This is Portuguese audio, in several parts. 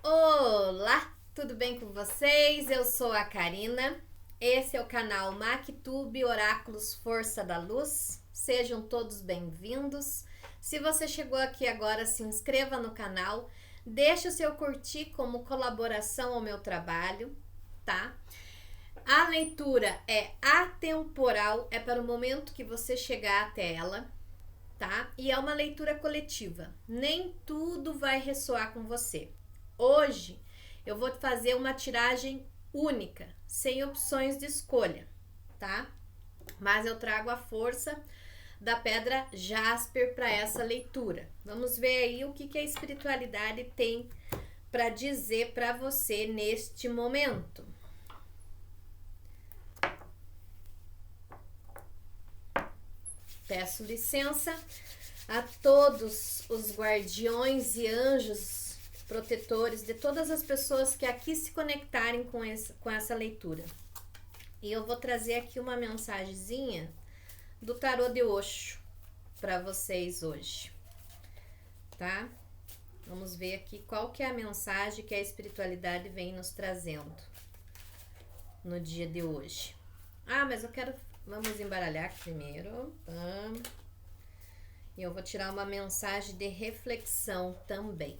Olá, tudo bem com vocês? Eu sou a Karina. Esse é o canal MacTube Oráculos Força da Luz. Sejam todos bem-vindos. Se você chegou aqui agora, se inscreva no canal, deixe o seu curtir como colaboração ao meu trabalho, tá? A leitura é atemporal, é para o momento que você chegar até ela, tá? E é uma leitura coletiva. Nem tudo vai ressoar com você. Hoje eu vou fazer uma tiragem única, sem opções de escolha, tá? Mas eu trago a força da pedra Jasper para essa leitura. Vamos ver aí o que a espiritualidade tem para dizer para você neste momento. Peço licença a todos os guardiões e anjos protetores de todas as pessoas que aqui se conectarem com essa leitura. E eu vou trazer aqui uma mensagenzinha do tarô de Osho para vocês hoje, tá? Vamos ver aqui qual que é a mensagem que a espiritualidade vem nos trazendo no dia de hoje. Mas eu quero... Vamos embaralhar aqui primeiro. E eu vou tirar uma mensagem de reflexão também,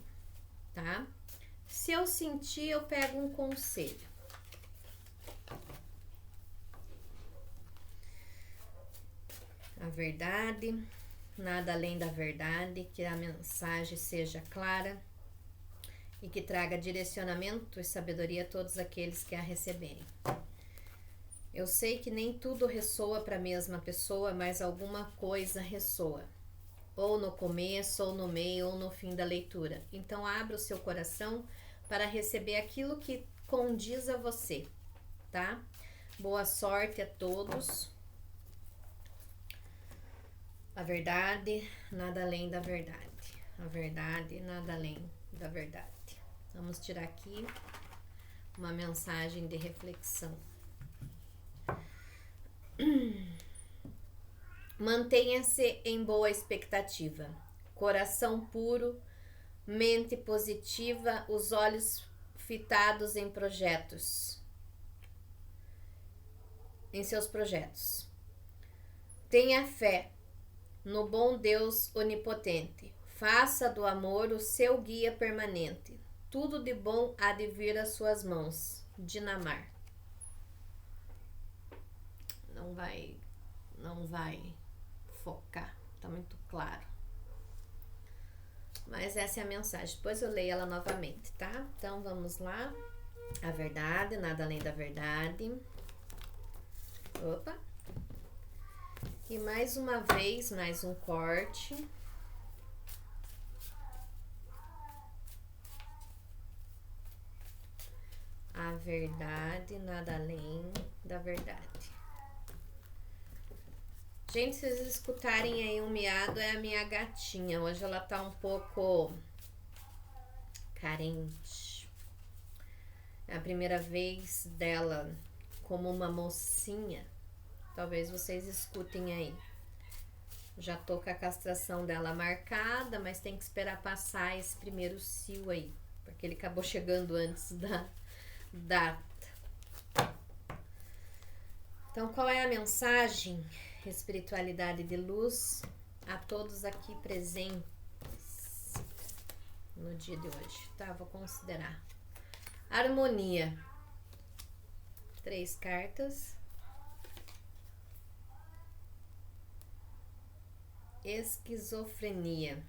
tá? Se eu sentir, eu pego um conselho. A verdade, nada além da verdade, que a mensagem seja clara e que traga direcionamento e sabedoria a todos aqueles que a receberem. Eu sei que nem tudo ressoa para a mesma pessoa, mas alguma coisa ressoa. Ou no começo, ou no meio, ou no fim da leitura. Então, abra o seu coração para receber aquilo que condiz a você, tá? Boa sorte a todos. A verdade, nada além da verdade. A verdade, nada além da verdade. Vamos tirar aqui uma mensagem de reflexão. Mantenha-se em boa expectativa, coração puro, mente positiva, os olhos fitados em projetos, em seus projetos. Tenha fé no bom Deus onipotente, faça do amor o seu guia permanente, tudo de bom há de vir às suas mãos. Dinamar. Não vai focar, tá muito claro. Mas essa é a mensagem, depois eu leio ela novamente, tá? Então vamos lá. A verdade, nada além da verdade. Opa! E mais uma vez, mais um corte. A verdade, nada além da verdade. Gente, se vocês escutarem aí um miado, é a minha gatinha. Hoje ela tá um pouco carente. É a primeira vez dela como uma mocinha. Talvez vocês escutem aí. Já tô com a castração dela marcada, mas tem que esperar passar esse primeiro cio aí, porque ele acabou chegando antes da data. Então, qual é a mensagem? Espiritualidade de luz a todos aqui presentes no dia de hoje, tá? Vou considerar. Harmonia. 3 cartas. Esquizofrenia.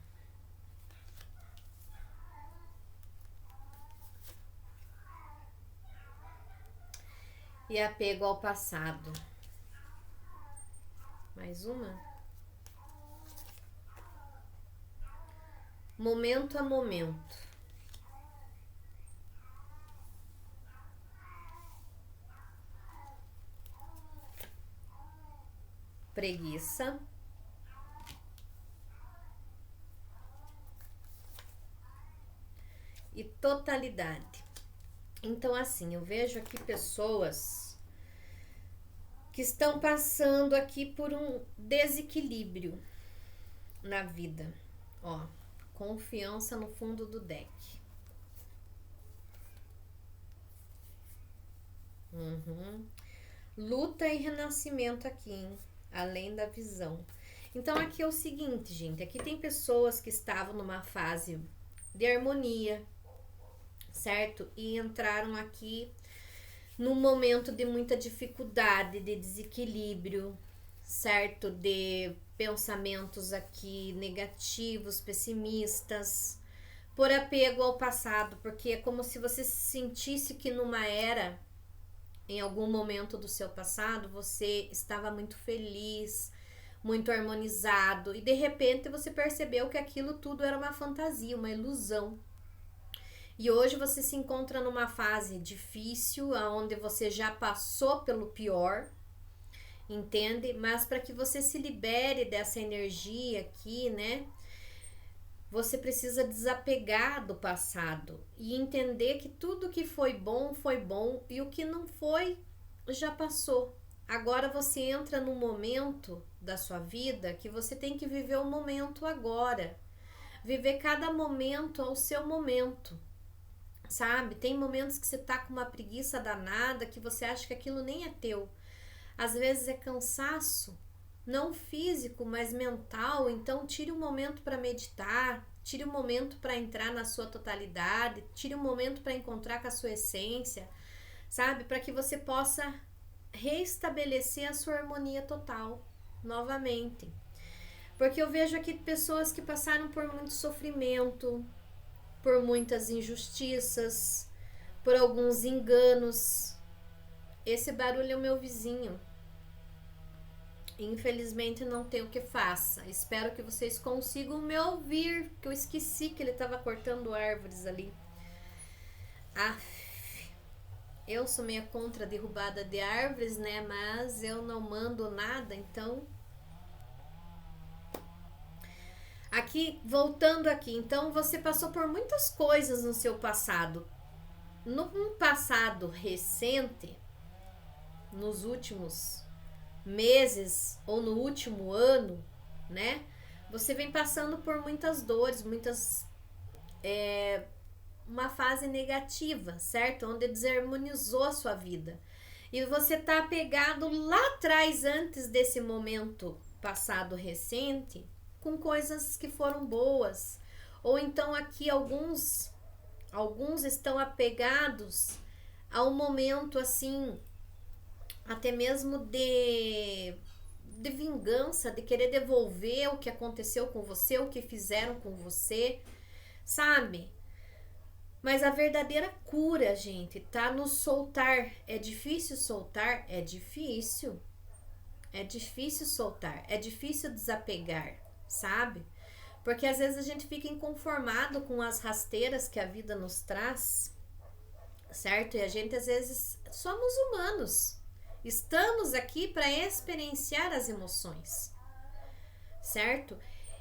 E apego ao passado. Mais uma. Momento a momento. Preguiça. E totalidade. Então, assim, eu vejo aqui pessoas que estão passando aqui por um desequilíbrio na vida. Ó, confiança no fundo do deck. Uhum. Luta e renascimento aqui, hein? Além da visão. Então aqui é o seguinte, gente. Aqui tem pessoas que estavam numa fase de harmonia, certo? E entraram aqui num momento de muita dificuldade, de desequilíbrio, certo? De pensamentos aqui negativos, pessimistas, por apego ao passado, porque é como se você se sentisse que numa era, em algum momento do seu passado, você estava muito feliz, muito harmonizado, e de repente você percebeu que aquilo tudo era uma fantasia, uma ilusão. E hoje você se encontra numa fase difícil, onde você já passou pelo pior, entende? Mas para que você se libere dessa energia aqui, né? Você precisa desapegar do passado e entender que tudo que foi bom e o que não foi já passou. Agora você entra num momento da sua vida que você tem que viver o momento agora. Viver cada momento ao seu momento. Sabe? Tem momentos que você tá com uma preguiça danada, que você acha que aquilo nem é teu. Às vezes é cansaço, não físico, mas mental. Então tire um momento para meditar, tire um momento para entrar na sua totalidade, tire um momento para encontrar com a sua essência, sabe? Para que você possa reestabelecer a sua harmonia total novamente. Porque eu vejo aqui pessoas que passaram por muito sofrimento, por muitas injustiças, por alguns enganos. Esse barulho é o meu vizinho. Infelizmente não tem o que faça. Espero que vocês consigam me ouvir, que eu esqueci que ele estava cortando árvores ali. Eu sou meio contra a derrubada de árvores, né? Mas eu não mando nada, então... Aqui, voltando aqui, então você passou por muitas coisas no seu passado. No passado recente, nos últimos meses ou no último ano, né? Você vem passando por muitas dores, uma fase negativa, certo? Onde desarmonizou a sua vida. E você tá apegado lá atrás, antes desse momento passado recente, com coisas que foram boas. Ou então aqui alguns estão apegados a um momento assim, até mesmo de vingança, de querer devolver o que aconteceu com você, o que fizeram com você, sabe? Mas a verdadeira cura, gente, tá no soltar. É difícil soltar? É difícil. É difícil soltar, é difícil desapegar, sabe? Porque às vezes a gente fica inconformado com as rasteiras que a vida nos traz, certo? E a gente às vezes somos humanos. Estamos aqui para experienciar as emoções, certo?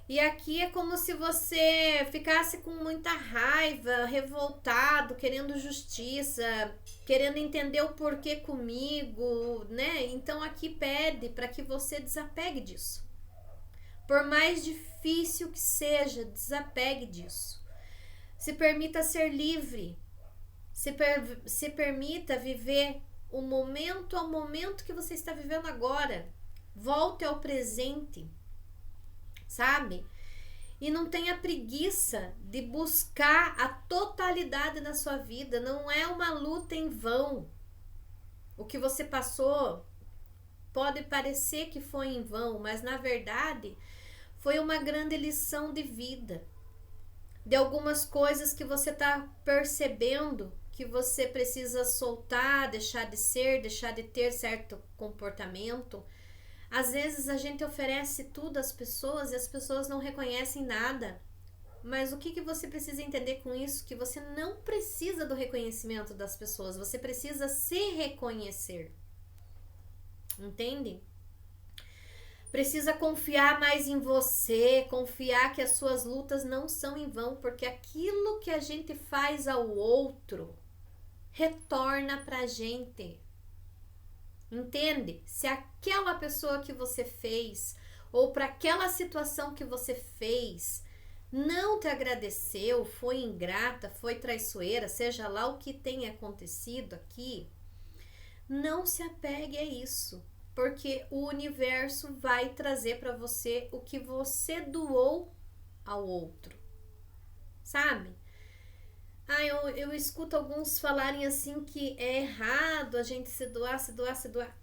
E aqui é como se você ficasse com muita raiva, revoltado, querendo justiça, querendo entender o porquê comigo, né? Então aqui pede para que você desapegue disso. Por mais difícil que seja, desapegue disso. Se permita ser livre. Se permita viver o momento ao momento que você está vivendo agora. Volte ao presente, sabe? E não tenha preguiça de buscar a totalidade da sua vida. Não é uma luta em vão. O que você passou pode parecer que foi em vão, mas na verdade foi uma grande lição de vida. De algumas coisas que você está percebendo que você precisa soltar, deixar de ser, deixar de ter certo comportamento. Às vezes a gente oferece tudo às pessoas e as pessoas não reconhecem nada. Mas o que você precisa entender com isso? Que você não precisa do reconhecimento das pessoas, você precisa se reconhecer. Entende? Precisa confiar mais em você, confiar que as suas lutas não são em vão, porque aquilo que a gente faz ao outro retorna pra gente. Entende? Se aquela pessoa que você fez ou para aquela situação que você fez não te agradeceu, foi ingrata, foi traiçoeira, seja lá o que tenha acontecido aqui, Não se apegue a isso, porque o universo vai trazer para você o que você doou ao outro, sabe? Eu escuto alguns falarem assim que é errado a gente se doar, se doar, se doar.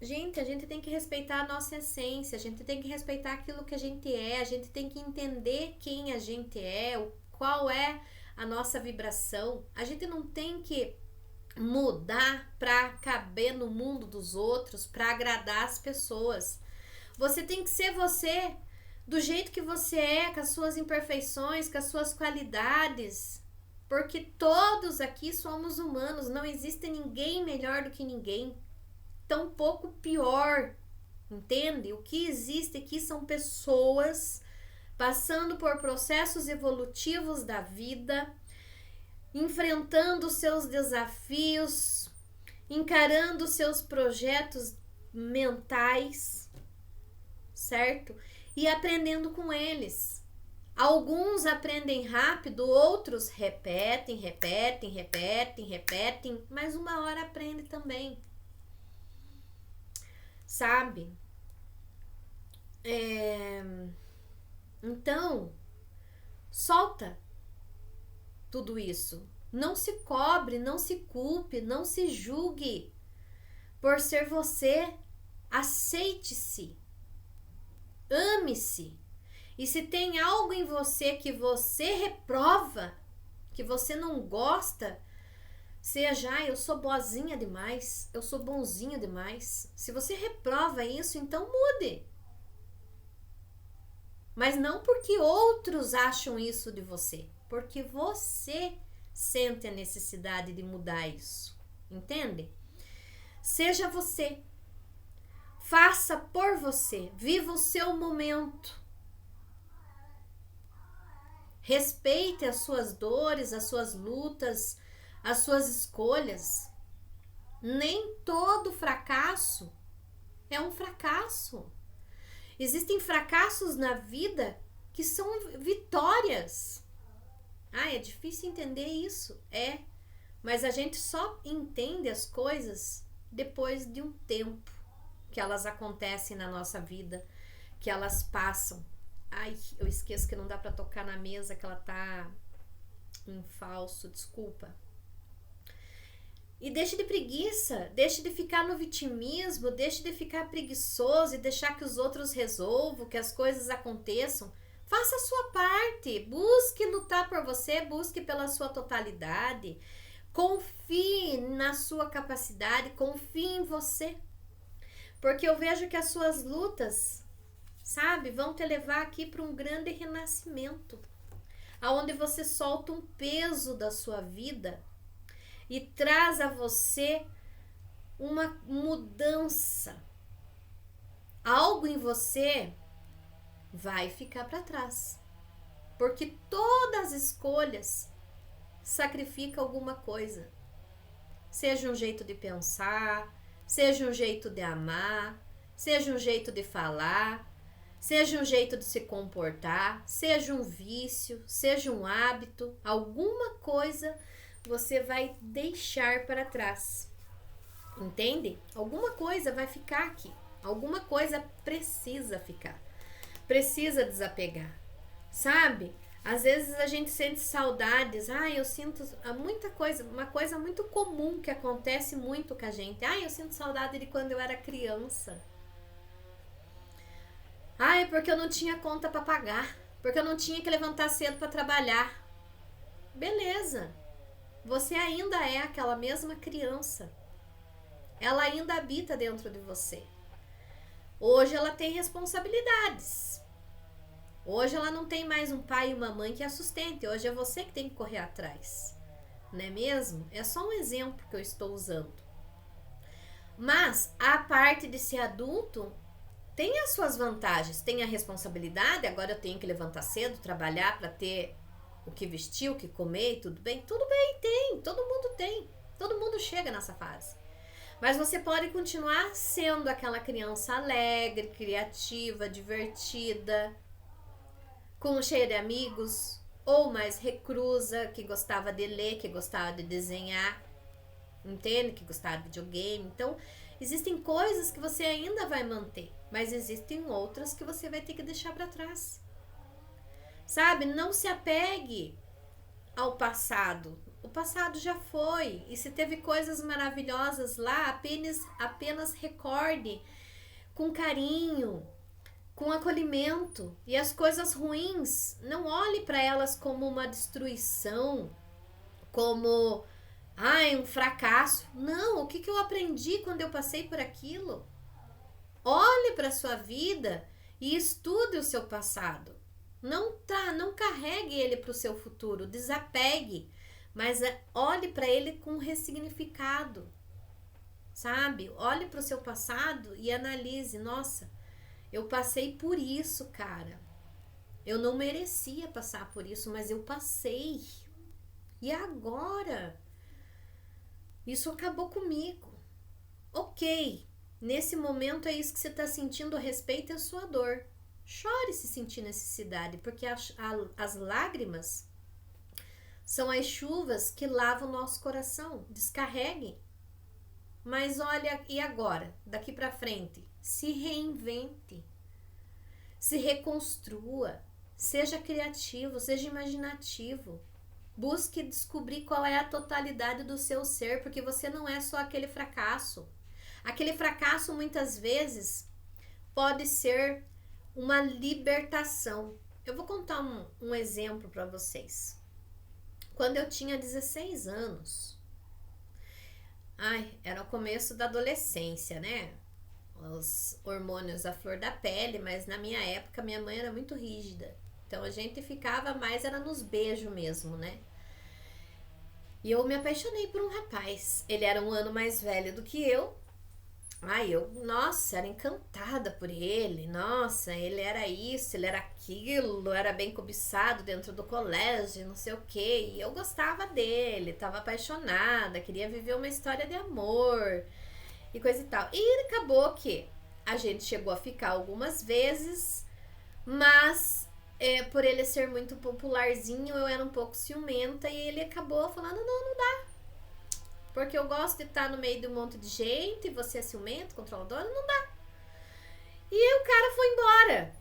Gente, a gente tem que respeitar a nossa essência, a gente tem que respeitar aquilo que a gente é, a gente tem que entender quem a gente é, qual é a nossa vibração. A gente não tem que mudar para caber no mundo dos outros, para agradar as pessoas. Você tem que ser você, do jeito que você é, com as suas imperfeições, com as suas qualidades. Porque todos aqui somos humanos, não existe ninguém melhor do que ninguém, tampouco pior, entende? O que existe aqui são pessoas passando por processos evolutivos da vida, enfrentando seus desafios, encarando seus projetos mentais, certo? E aprendendo com eles. Alguns aprendem rápido, outros repetem, mas uma hora aprende também. Sabe? Então, solta tudo isso. Não se cobre, não se culpe, não se julgue por ser você. Aceite-se. Ame-se. E se tem algo em você que você reprova, que você não gosta, seja, eu sou boazinha demais, eu sou bonzinho demais. Se você reprova isso, então mude. Mas não porque outros acham isso de você, porque você sente a necessidade de mudar isso. Entende? Seja você. Faça por você. Viva o seu momento. Respeite as suas dores, as suas lutas, as suas escolhas. Nem todo fracasso é um fracasso. Existem fracassos na vida que são vitórias. É difícil entender isso. Mas a gente só entende as coisas depois de um tempo que elas acontecem na nossa vida, que elas passam. Eu esqueço que não dá pra tocar na mesa, que ela tá em falso, desculpa. E deixe de preguiça, deixe de ficar no vitimismo, deixe de ficar preguiçoso e deixar que os outros resolvam, que as coisas aconteçam. Faça a sua parte, busque lutar por você, busque pela sua totalidade. Confie na sua capacidade, confie em você. Porque eu vejo que as suas lutas, sabe, vão te levar aqui para um grande renascimento, aonde você solta um peso da sua vida e traz a você uma mudança. Algo em você vai ficar para trás, porque todas as escolhas sacrificam alguma coisa. Seja um jeito de pensar, seja um jeito de amar, seja um jeito de falar, seja um jeito de se comportar, seja um vício, seja um hábito, alguma coisa você vai deixar para trás. Entende? Alguma coisa vai ficar aqui. Alguma coisa precisa ficar. Precisa desapegar. Sabe? Às vezes a gente sente saudades. Eu sinto muita coisa. Uma coisa muito comum que acontece muito com a gente. Eu sinto saudade de quando eu era criança. Porque eu não tinha conta para pagar. Porque eu não tinha que levantar cedo para trabalhar. Beleza. Você ainda é aquela mesma criança. Ela ainda habita dentro de você. Hoje ela tem responsabilidades. Hoje ela não tem mais um pai e uma mãe que a sustente. Hoje é você que tem que correr atrás. Não é mesmo? É só um exemplo que eu estou usando. Mas a parte de ser adulto tem as suas vantagens. Tem a responsabilidade. Agora eu tenho que levantar cedo, trabalhar para ter o que vestir, o que comer, tudo bem? Tudo bem, tem. Todo mundo tem. Todo mundo chega nessa fase. Mas você pode continuar sendo aquela criança alegre, criativa, divertida, cheia de amigos, ou mais reclusa, que gostava de ler, que gostava de desenhar. entende? Que gostava de videogame. Então, existem coisas que você ainda vai manter, mas existem outras que você vai ter que deixar para trás. Sabe? Não se apegue ao passado. O passado já foi. E se teve coisas maravilhosas lá, apenas recorde com carinho, com acolhimento. E as coisas ruins, não olhe para elas como uma destruição, como um fracasso. Não, o que eu aprendi quando eu passei por aquilo? Olhe para a sua vida e estude o seu passado. Não carregue ele para o seu futuro, desapegue, mas olhe para ele com ressignificado, sabe? Olhe para o seu passado e analise, nossa, eu passei por isso, cara. Eu não merecia passar por isso, mas eu passei. E agora? Isso acabou comigo. Ok, nesse momento é isso que você está sentindo a respeito, é a sua dor. Chore se sentir necessidade, porque as lágrimas são as chuvas que lavam o nosso coração. Descarregue. Mas olha, e agora? Daqui para frente, se reinvente. Se reconstrua. Seja criativo, seja imaginativo. Busque descobrir qual é a totalidade do seu ser, porque você não é só aquele fracasso. Aquele fracasso muitas vezes pode ser uma libertação. Eu vou contar um exemplo para vocês. Quando eu tinha 16 anos, era o começo da adolescência, né? Os hormônios à flor da pele, mas na minha época minha mãe era muito rígida. Então a gente ficava mais, era nos beijos mesmo, né? E eu me apaixonei por um rapaz. Ele era um ano mais velho do que eu. Nossa, era encantada por ele. Nossa, ele era isso, ele era aquilo, era bem cobiçado dentro do colégio, não sei o quê. E eu gostava dele, tava apaixonada, queria viver uma história de amor e coisa e tal. E acabou que a gente chegou a ficar algumas vezes, mas por ele ser muito popularzinho, eu era um pouco ciumenta e ele acabou falando, não dá. Porque eu gosto de estar no meio de um monte de gente e você é ciumento, controlador, não dá. E o cara foi embora.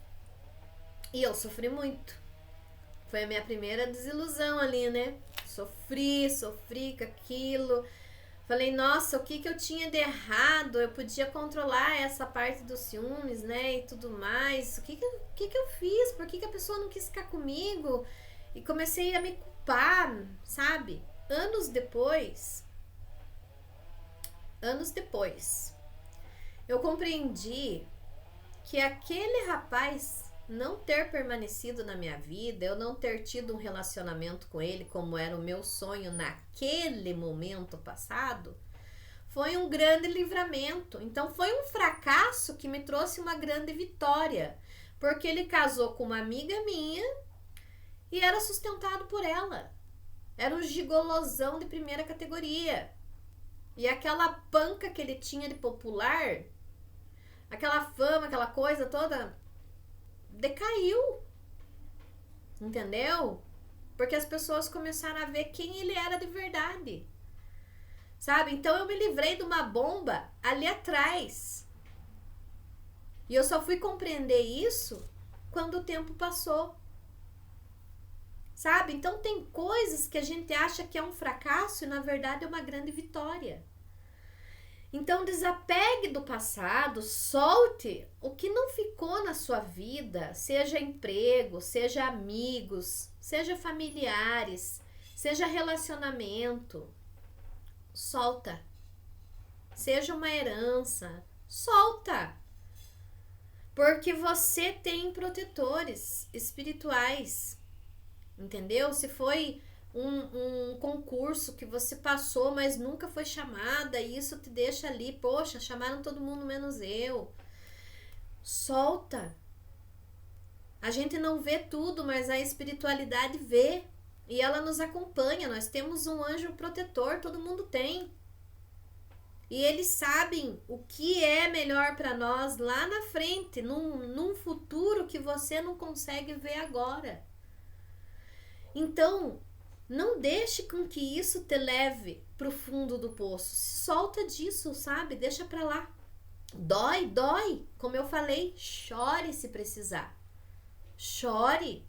E eu sofri muito. Foi a minha primeira desilusão ali, né? Sofri com aquilo. Falei, nossa, o que eu tinha de errado? Eu podia controlar essa parte dos ciúmes, né? E tudo mais. O que eu fiz? Por que a pessoa não quis ficar comigo? E comecei a me culpar, sabe? Anos depois, eu compreendi que aquele rapaz não ter permanecido na minha vida, eu não ter tido um relacionamento com ele como era o meu sonho naquele momento passado, foi um grande livramento. Então foi um fracasso que me trouxe uma grande vitória, porque ele casou com uma amiga minha e era sustentado por ela. Era um gigolosão de primeira categoria. E aquela panca que ele tinha de popular, aquela fama, aquela coisa toda, decaiu. Entendeu? Porque as pessoas começaram a ver quem ele era de verdade. Sabe? Então eu me livrei de uma bomba ali atrás. E eu só fui compreender isso quando o tempo passou. Sabe? Então tem coisas que a gente acha que é um fracasso e na verdade é uma grande vitória. Então desapegue do passado, solte o que não ficou na sua vida, seja emprego, seja amigos, seja familiares, seja relacionamento. Solta. Seja uma herança, solta. Porque você tem protetores espirituais. Entendeu? Se foi um concurso que você passou, mas nunca foi chamada, e isso te deixa ali, poxa, chamaram todo mundo menos eu. Solta. A gente não vê tudo, mas a espiritualidade vê. E ela nos acompanha. Nós temos um anjo protetor, todo mundo tem. E eles sabem o que é melhor para nós lá na frente, num futuro que você não consegue ver agora. Então, Não deixe com que isso te leve pro fundo do poço. Solta disso, sabe? Deixa pra lá. Dói, dói. Como eu falei, chore se precisar. Chore.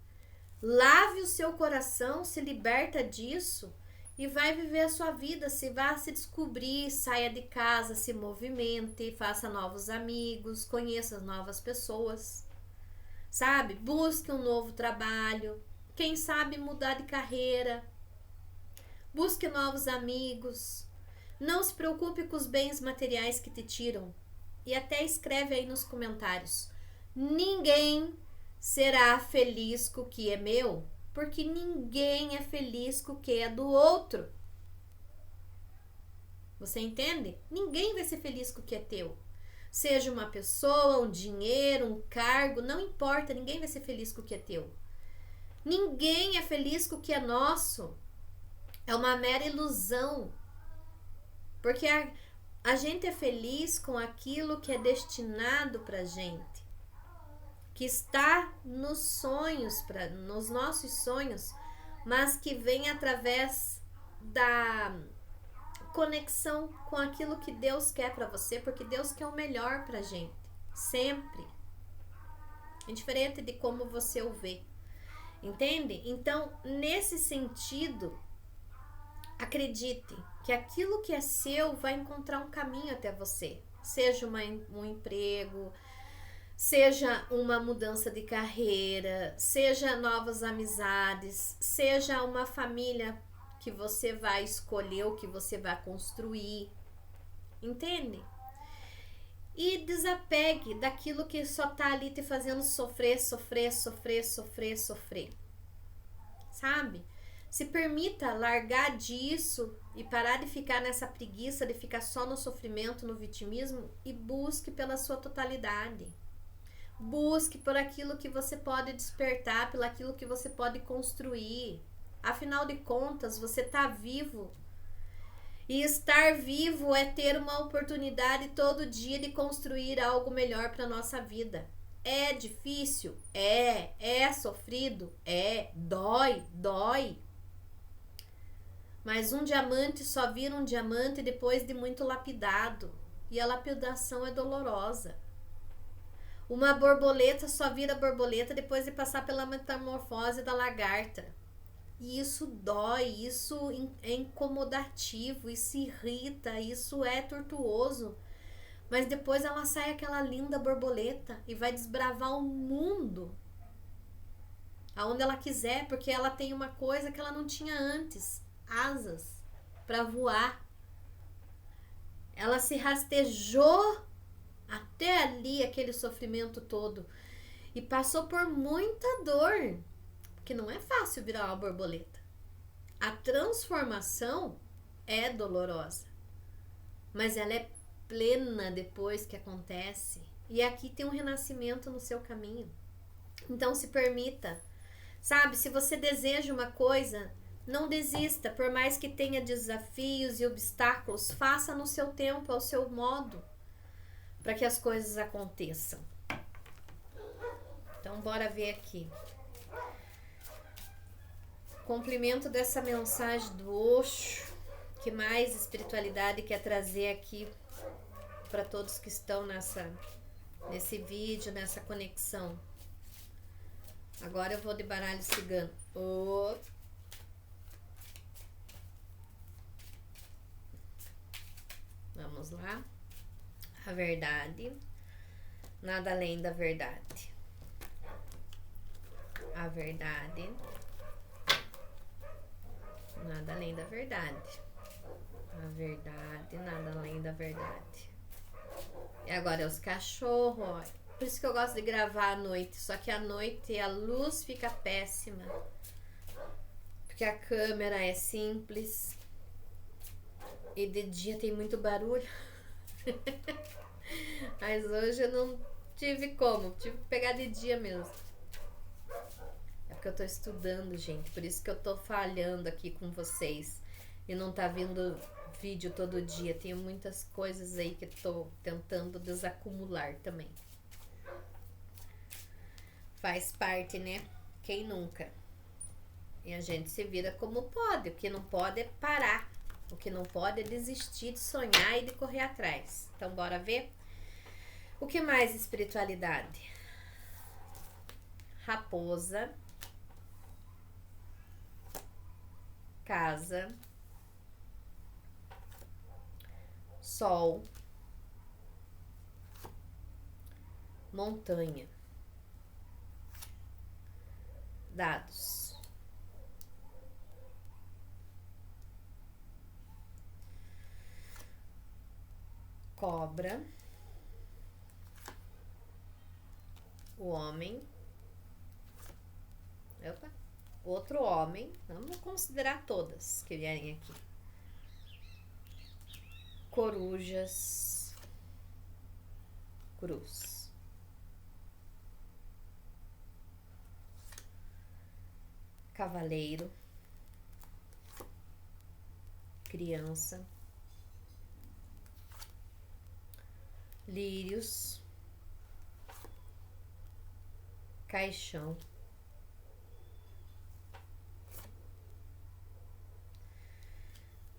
Lave o seu coração, se liberta disso e vai viver a sua vida. Se vá se descobrir, saia de casa, se movimente, faça novos amigos, conheça novas pessoas, sabe? Busque um novo trabalho, quem sabe mudar de carreira, busque novos amigos. Não se preocupe com os bens materiais que te tiram. E até escreve aí nos comentários: ninguém será feliz com o que é meu, porque ninguém é feliz com o que é do outro. Você entende? Ninguém vai ser feliz com o que é teu. Seja uma pessoa, um dinheiro, um cargo, não importa, ninguém vai ser feliz com o que é teu. Ninguém é feliz com o que é nosso. É uma mera ilusão. Porque a gente é feliz com aquilo que é destinado pra gente, que está nos sonhos, nos nossos sonhos, mas que vem através da conexão com aquilo que Deus quer para você, porque Deus quer o melhor pra gente, sempre. Indiferente de como você o vê. Entende? Então, nesse sentido, acredite que aquilo que é seu vai encontrar um caminho até você. Seja um emprego, seja uma mudança de carreira, seja novas amizades, seja uma família que você vai escolher, ou que você vai construir. Entende? E desapegue daquilo que só tá ali te fazendo sofrer, sofrer, sofrer, sofrer, sofrer. Sabe? Se permita largar disso e parar de ficar nessa preguiça de ficar só no sofrimento, no vitimismo, e busque pela sua totalidade. Busque por aquilo que você pode despertar, pelo aquilo que você pode construir. Afinal de contas, você está vivo. E estar vivo é ter uma oportunidade todo dia de construir algo melhor para a nossa vida. É difícil? É sofrido? Dói, dói. Mas um diamante só vira um diamante depois de muito lapidado. E a lapidação é dolorosa. Uma borboleta só vira borboleta depois de passar pela metamorfose da lagarta. E isso dói, isso é incomodativo, isso irrita, isso é tortuoso. Mas depois ela sai aquela linda borboleta e vai desbravar o mundo aonde ela quiser, porque ela tem uma coisa que ela não tinha antes: asas para voar. Ela se rastejou até ali, aquele sofrimento todo, e passou por muita dor, porque não é fácil virar uma borboleta. A transformação é dolorosa, mas ela é plena depois que acontece. E aqui tem um renascimento no seu caminho. Então se permita, sabe? Se você deseja uma coisa, não desista, por mais que tenha desafios e obstáculos, faça no seu tempo, ao seu modo, para que as coisas aconteçam. Então bora ver aqui. Complemento dessa mensagem do Osho, que mais espiritualidade quer trazer aqui para todos que estão nesse vídeo, nessa conexão. Agora eu vou de baralho cigano. Vamos lá. A verdade, nada além da verdade. A verdade, nada além da verdade. A verdade, nada além da verdade. E agora é os cachorros, ó. Por isso que eu gosto de gravar à noite. Só que à noite a luz fica péssima, porque a câmera é simples e de dia tem muito barulho. Mas hoje eu não tive como, tive que pegar de dia mesmo. É porque eu tô estudando, gente, por isso que eu tô falhando aqui com vocês e não tá vindo vídeo todo dia. Tenho muitas coisas aí que tô tentando desacumular também. Faz parte, né? Quem nunca? E a gente se vira como pode. O que não pode é parar. O que não pode é desistir de sonhar e de correr atrás. Então, bora ver? O que mais espiritualidade? Raposa, casa, sol, montanha. Dados. Cobra, o homem, opa, outro homem, vamos considerar todas que vierem aqui. Corujas, cruz. Cavaleiro, criança, lírios, caixão,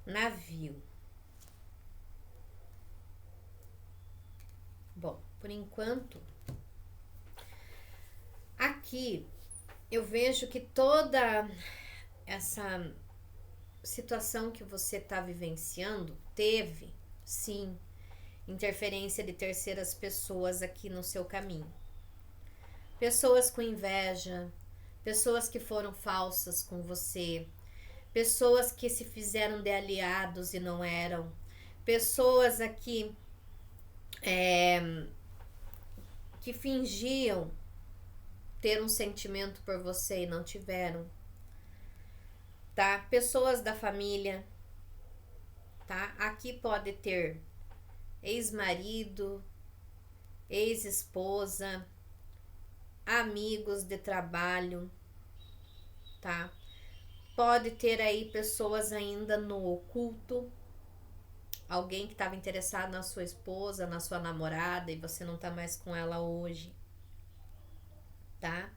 navio. Bom, por enquanto, aqui eu vejo que toda essa situação que você está vivenciando teve, sim, interferência de terceiras pessoas aqui no seu caminho. Pessoas com inveja, pessoas que foram falsas com você, pessoas que se fizeram de aliados e não eram, pessoas aqui que fingiam ter um sentimento por você e não tiveram, tá? Pessoas da família, tá? Aqui pode ter ex-marido, ex-esposa, amigos de trabalho, tá? Pode ter aí pessoas ainda no oculto, alguém que estava interessado na sua esposa, na sua namorada e você não tá mais com ela hoje, tá?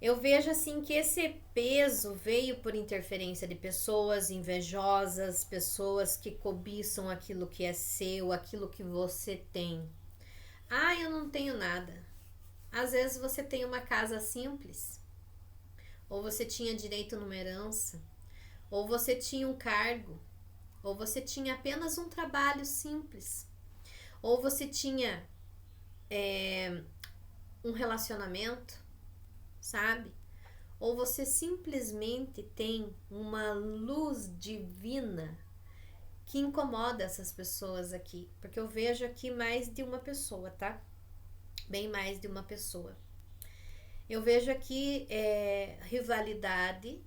Eu vejo assim que esse peso veio por interferência de pessoas invejosas, pessoas que cobiçam aquilo que é seu, aquilo que você tem. Ah, eu não tenho nada. Às vezes você tem uma casa simples, ou você tinha direito numa herança, ou você tinha um cargo, ou você tinha apenas um trabalho simples, ou você tinha um relacionamento, sabe? Ou você simplesmente tem uma luz divina que incomoda essas pessoas aqui, porque eu vejo aqui mais de uma pessoa, tá? Bem mais de uma pessoa. Eu vejo aqui rivalidade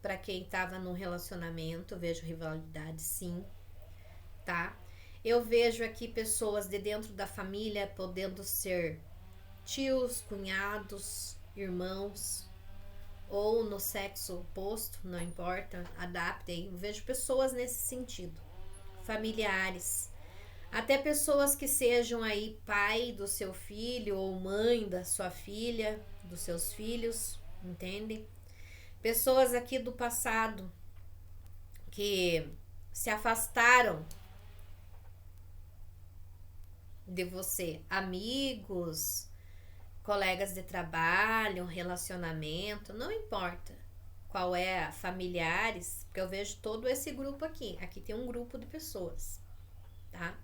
para quem estava num relacionamento, eu vejo rivalidade sim, tá? Eu vejo aqui pessoas de dentro da família podendo ser tios, cunhados, irmãos, ou no sexo oposto, não importa, adaptem. Eu vejo pessoas nesse sentido, familiares, até pessoas que sejam aí pai do seu filho ou mãe da sua filha, dos seus filhos, entende? Pessoas aqui do passado que se afastaram de você, amigos, colegas de trabalho, relacionamento, não importa qual é, familiares, porque eu vejo todo esse grupo aqui. Aqui tem um grupo de pessoas, tá?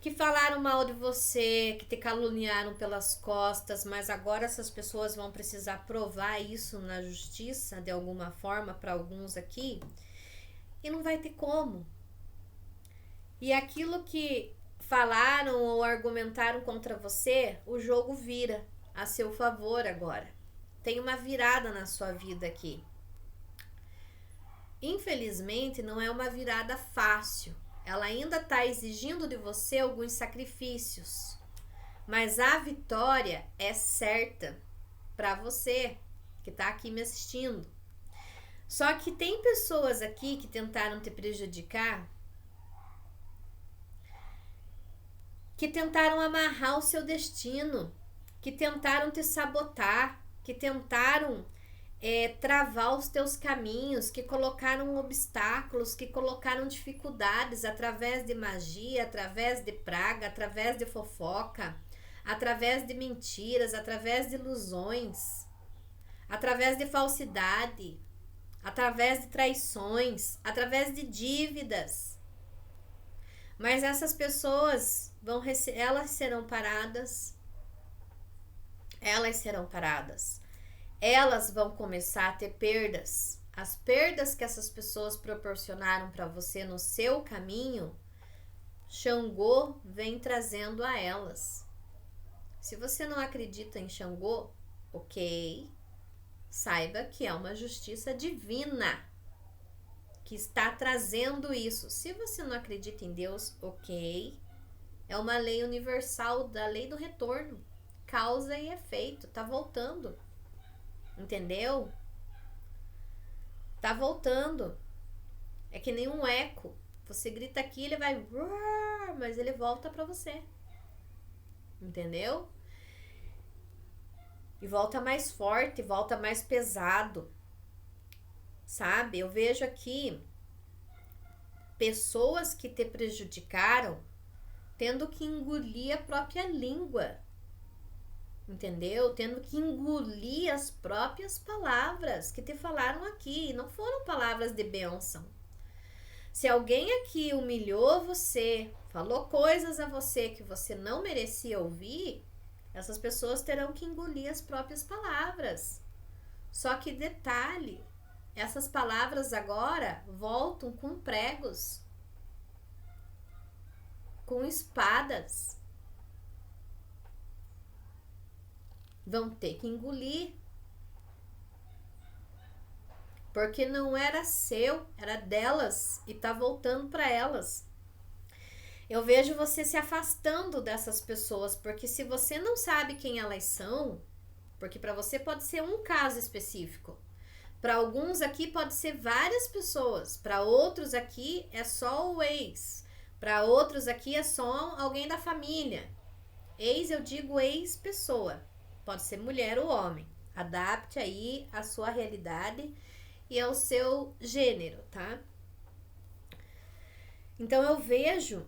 Que falaram mal de você, que te caluniaram pelas costas, mas agora essas pessoas vão precisar provar isso na justiça de alguma forma para alguns aqui, e não vai ter como. E aquilo que falaram ou argumentaram contra você, o jogo vira a seu favor agora. Tem uma virada na sua vida aqui. Infelizmente, não é uma virada fácil. Ela ainda está exigindo de você alguns sacrifícios. Mas a vitória é certa para você que está aqui me assistindo. Só que tem pessoas aqui que tentaram te prejudicar, que tentaram amarrar o seu destino, que tentaram te sabotar, que tentaram travar os teus caminhos, que colocaram obstáculos, que colocaram dificuldades através de magia, através de praga, através de fofoca, através de mentiras, através de ilusões, através de falsidade, através de traições, através de dívidas. Mas essas pessoas elas serão paradas. Elas vão começar a ter perdas. As perdas que essas pessoas proporcionaram para você no seu caminho, Xangô vem trazendo a elas. Se você não acredita em Xangô, ok, saiba que é uma justiça divina que está trazendo isso. Se você não acredita em Deus, ok, é uma lei universal da lei do retorno, causa e efeito, tá voltando, entendeu? Tá voltando, é que nem um eco, você grita aqui, ele vai, mas ele volta pra você, entendeu? E volta mais forte, volta mais pesado, sabe? Eu vejo aqui pessoas que te prejudicaram tendo que engolir a própria língua, entendeu? Tendo que engolir as próprias palavras que te falaram aqui, não foram palavras de bênção. Se alguém aqui humilhou você, falou coisas a você que você não merecia ouvir, essas pessoas terão que engolir as próprias palavras. Só que detalhe, essas palavras agora voltam com pregos, com espadas. Vão ter que engolir. Porque não era seu, era delas e tá voltando para elas. Eu vejo você se afastando dessas pessoas, porque se você não sabe quem elas são, porque para você pode ser um caso específico. Para alguns aqui pode ser várias pessoas, para outros aqui é só o ex, para outros aqui é só alguém da família. Ex, eu digo ex-pessoa, pode ser mulher ou homem. Adapte aí a sua realidade e ao seu gênero, tá? Então eu vejo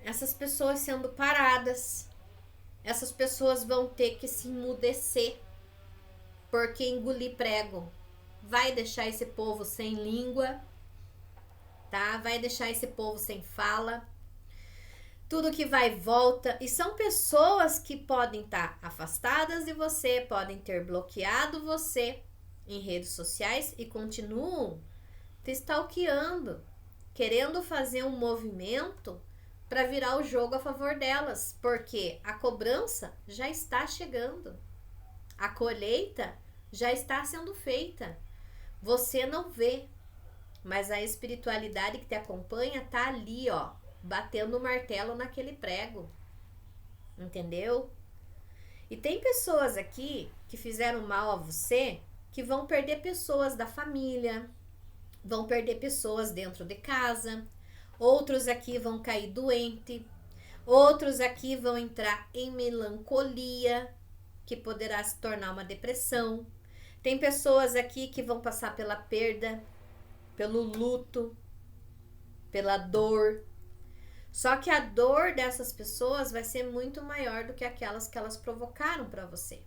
essas pessoas sendo paradas, essas pessoas vão ter que se emudecer, porque engolir prego vai deixar esse povo sem língua, tá? Vai deixar esse povo sem fala. Tudo que vai e volta. E são pessoas que podem estar afastadas de você, podem ter bloqueado você em redes sociais e continuam te stalkeando, querendo fazer um movimento para virar o jogo a favor delas, porque a cobrança já está chegando. A colheita já está sendo feita. Você não vê, mas a espiritualidade que te acompanha tá ali, ó, batendo o martelo naquele prego. Entendeu? E tem pessoas aqui que fizeram mal a você, que vão perder pessoas da família, vão perder pessoas dentro de casa, outros aqui vão cair doente, outros aqui vão entrar em melancolia, que poderá se tornar uma depressão. Tem pessoas aqui que vão passar pela perda, pelo luto, pela dor. Só que a dor dessas pessoas vai ser muito maior do que aquelas que elas provocaram para você.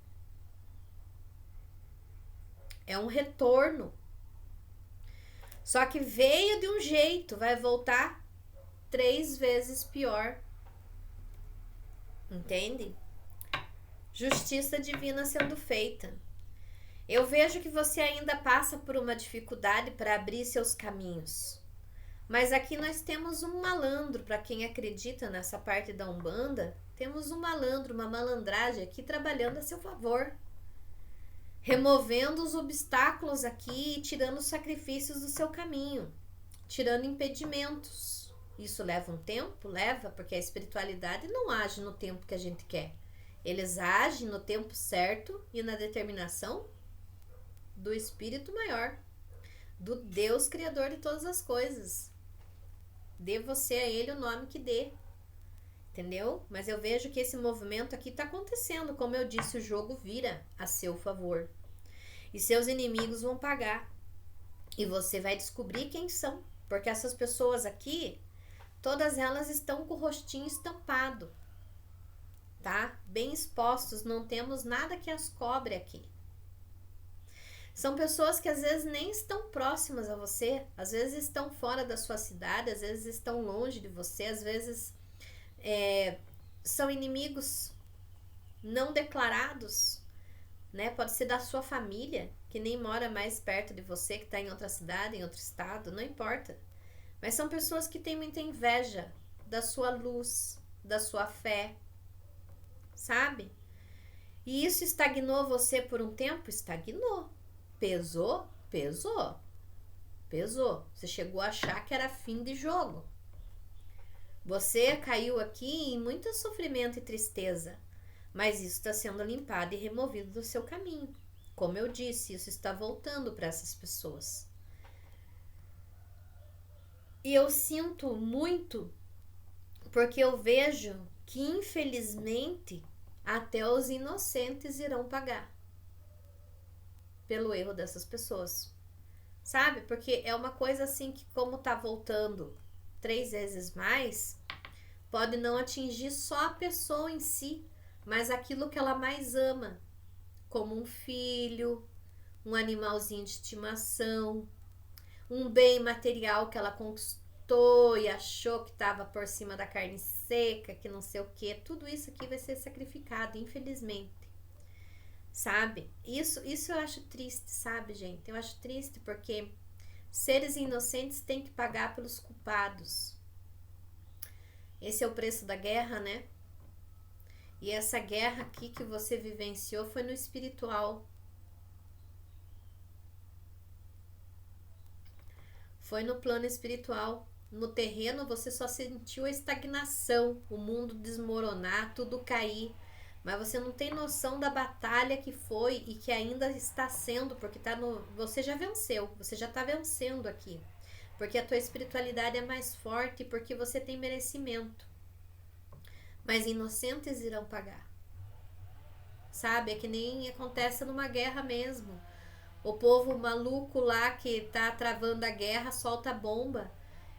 É um retorno. Só que veio de um jeito, vai voltar 3 vezes pior. Entende? Justiça divina sendo feita. Eu vejo que você ainda passa por uma dificuldade para abrir seus caminhos. Mas aqui nós temos um malandro, para quem acredita nessa parte da Umbanda, temos um malandro, uma malandragem aqui trabalhando a seu favor. Removendo os obstáculos aqui e tirando os sacrifícios do seu caminho. Tirando impedimentos. Isso leva um tempo? Leva, porque a espiritualidade não age no tempo que a gente quer. Eles agem no tempo certo e na determinação do Espírito Maior, do Deus Criador de todas as coisas. Dê você a Ele o nome que dê. Entendeu? Mas eu vejo que esse movimento aqui está acontecendo. Como eu disse, o jogo vira a seu favor. E seus inimigos vão pagar. E você vai descobrir quem são. Porque essas pessoas aqui, todas elas estão com o rostinho estampado, tá? Bem expostos, não temos nada que as cobre aqui. São pessoas que às vezes nem estão próximas a você, às vezes estão fora da sua cidade, às vezes estão longe de você, às vezes são inimigos não declarados, né? Pode ser da sua família, que nem mora mais perto de você, que está em outra cidade, em outro estado, não importa. Mas são pessoas que têm muita inveja da sua luz, da sua fé, sabe? E isso estagnou você por um tempo? Estagnou. Pesou? Pesou. Pesou. Você chegou a achar que era fim de jogo. Você caiu aqui em muito sofrimento e tristeza, mas isso está sendo limpado e removido do seu caminho. Como eu disse, isso está voltando para essas pessoas. E eu sinto muito, porque eu vejo que infelizmente até os inocentes irão pagar pelo erro dessas pessoas, sabe? Porque é uma coisa assim que, como tá voltando 3 vezes mais, pode não atingir só a pessoa em si, mas aquilo que ela mais ama, como um filho, um animalzinho de estimação, um bem material que ela conquistou e achou que estava por cima da carne seca, que não sei o que. Tudo isso aqui vai ser sacrificado, infelizmente. Sabe? Isso eu acho triste, sabe, gente? Eu acho triste porque seres inocentes têm que pagar pelos culpados. Esse é o preço da guerra, né? E essa guerra aqui que você vivenciou foi no espiritual. Foi no plano espiritual. No terreno você só sentiu a estagnação, o mundo desmoronar, tudo cair. Mas você não tem noção da batalha que foi e que ainda está sendo, porque você já venceu, você já está vencendo aqui. Porque a tua espiritualidade é mais forte, porque você tem merecimento. Mas inocentes irão pagar. Sabe? É que nem acontece numa guerra mesmo. O povo maluco lá que tá travando a guerra solta bomba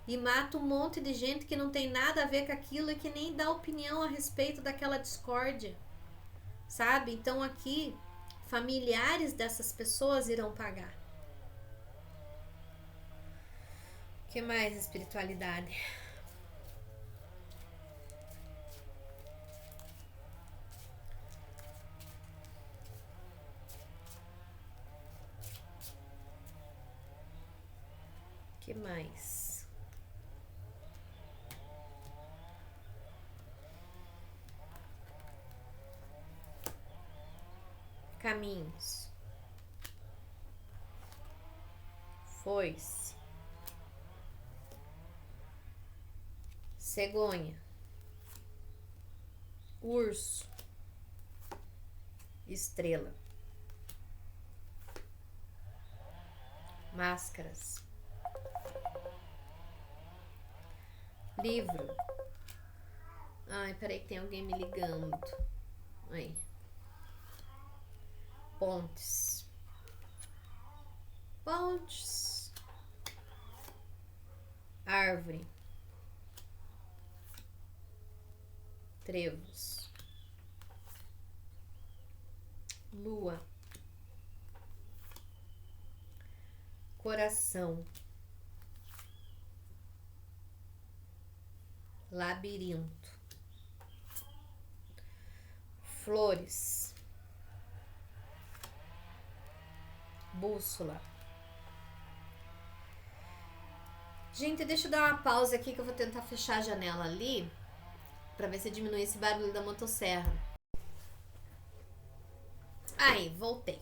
e mata um monte de gente que não tem nada a ver com aquilo e que nem dá opinião a respeito daquela discórdia. Sabe? Então aqui, familiares dessas pessoas irão pagar. O que mais, espiritualidade? O que mais? Caminhos. Foice. Cegonha. Urso. Estrela. Máscaras. Livro. Ai, peraí que tem alguém me ligando. Aí. Pontes. Pontes. Árvore. Trevos. Lua. Coração. Labirinto. Flores. Bússola. Gente, deixa eu dar uma pausa aqui que eu vou tentar fechar a janela ali pra ver se diminui esse barulho da motosserra. Aí, voltei.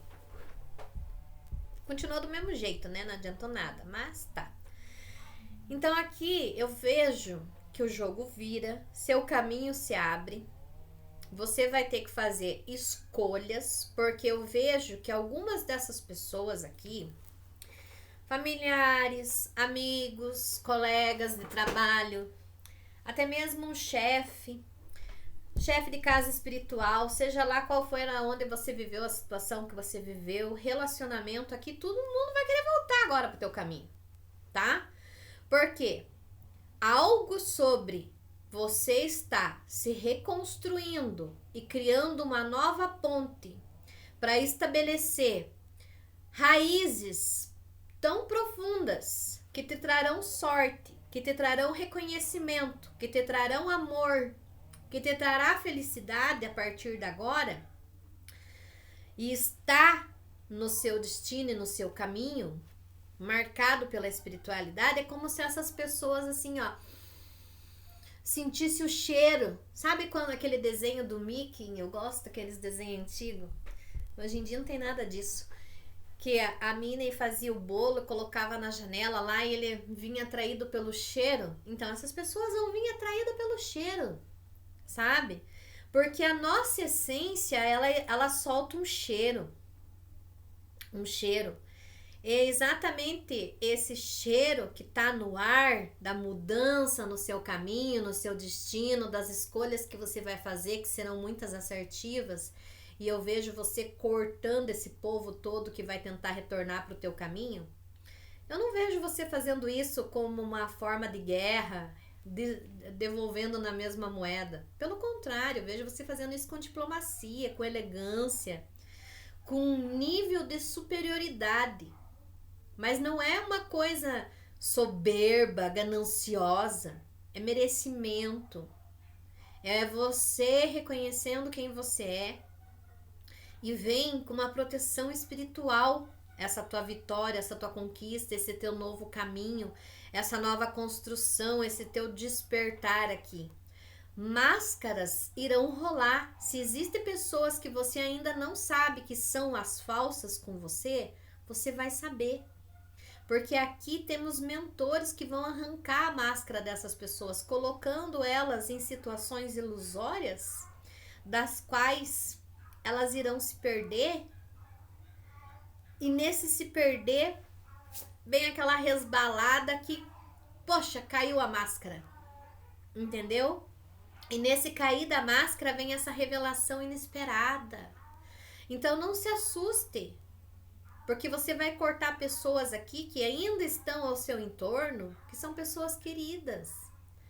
Continuou do mesmo jeito, né? Não adiantou nada, mas tá. Então aqui eu vejo que o jogo vira, seu caminho se abre. Você vai ter que fazer escolhas, porque eu vejo que algumas dessas pessoas aqui, familiares, amigos, colegas de trabalho, até mesmo um chefe, chefe de casa espiritual, seja lá qual foi onde você viveu, a situação que você viveu, relacionamento aqui, todo mundo vai querer voltar agora pro teu caminho, tá? Porque algo sobre você está se reconstruindo e criando uma nova ponte para estabelecer raízes tão profundas que te trarão sorte, que te trarão reconhecimento, que te trarão amor, que te trará felicidade a partir de agora, e está no seu destino e no seu caminho, marcado pela espiritualidade, é como se essas pessoas assim, ó, sentisse o cheiro. Sabe quando aquele desenho do Mickey, eu gosto daqueles desenhos antigos, hoje em dia não tem nada disso, que a Minnie fazia o bolo, colocava na janela lá e ele vinha atraído pelo cheiro. Então essas pessoas vão vir atraídas pelo cheiro, sabe? Porque a nossa essência, ela solta um cheiro. Um cheiro. É exatamente esse cheiro que tá no ar da mudança no seu caminho, no seu destino, das escolhas que você vai fazer, que serão muitas assertivas. E eu vejo você cortando esse povo todo que vai tentar retornar para o teu caminho. Eu não vejo você fazendo isso como uma forma de guerra, devolvendo na mesma moeda. Pelo contrário, eu vejo você fazendo isso com diplomacia, com elegância, com um nível de superioridade. Mas não é uma coisa soberba, gananciosa. É merecimento. É você reconhecendo quem você é. E vem com uma proteção espiritual, essa tua vitória, essa tua conquista, esse teu novo caminho, essa nova construção, esse teu despertar aqui. Máscaras irão rolar. Se existem pessoas que você ainda não sabe que são as falsas com você, você vai saber. Porque aqui temos mentores que vão arrancar a máscara dessas pessoas, colocando elas em situações ilusórias, das quais elas irão se perder, e nesse se perder vem aquela resbalada que, poxa, caiu a máscara, entendeu? E nesse cair da máscara vem essa revelação inesperada. Então não se assuste, porque você vai cortar pessoas aqui que ainda estão ao seu entorno, que são pessoas queridas.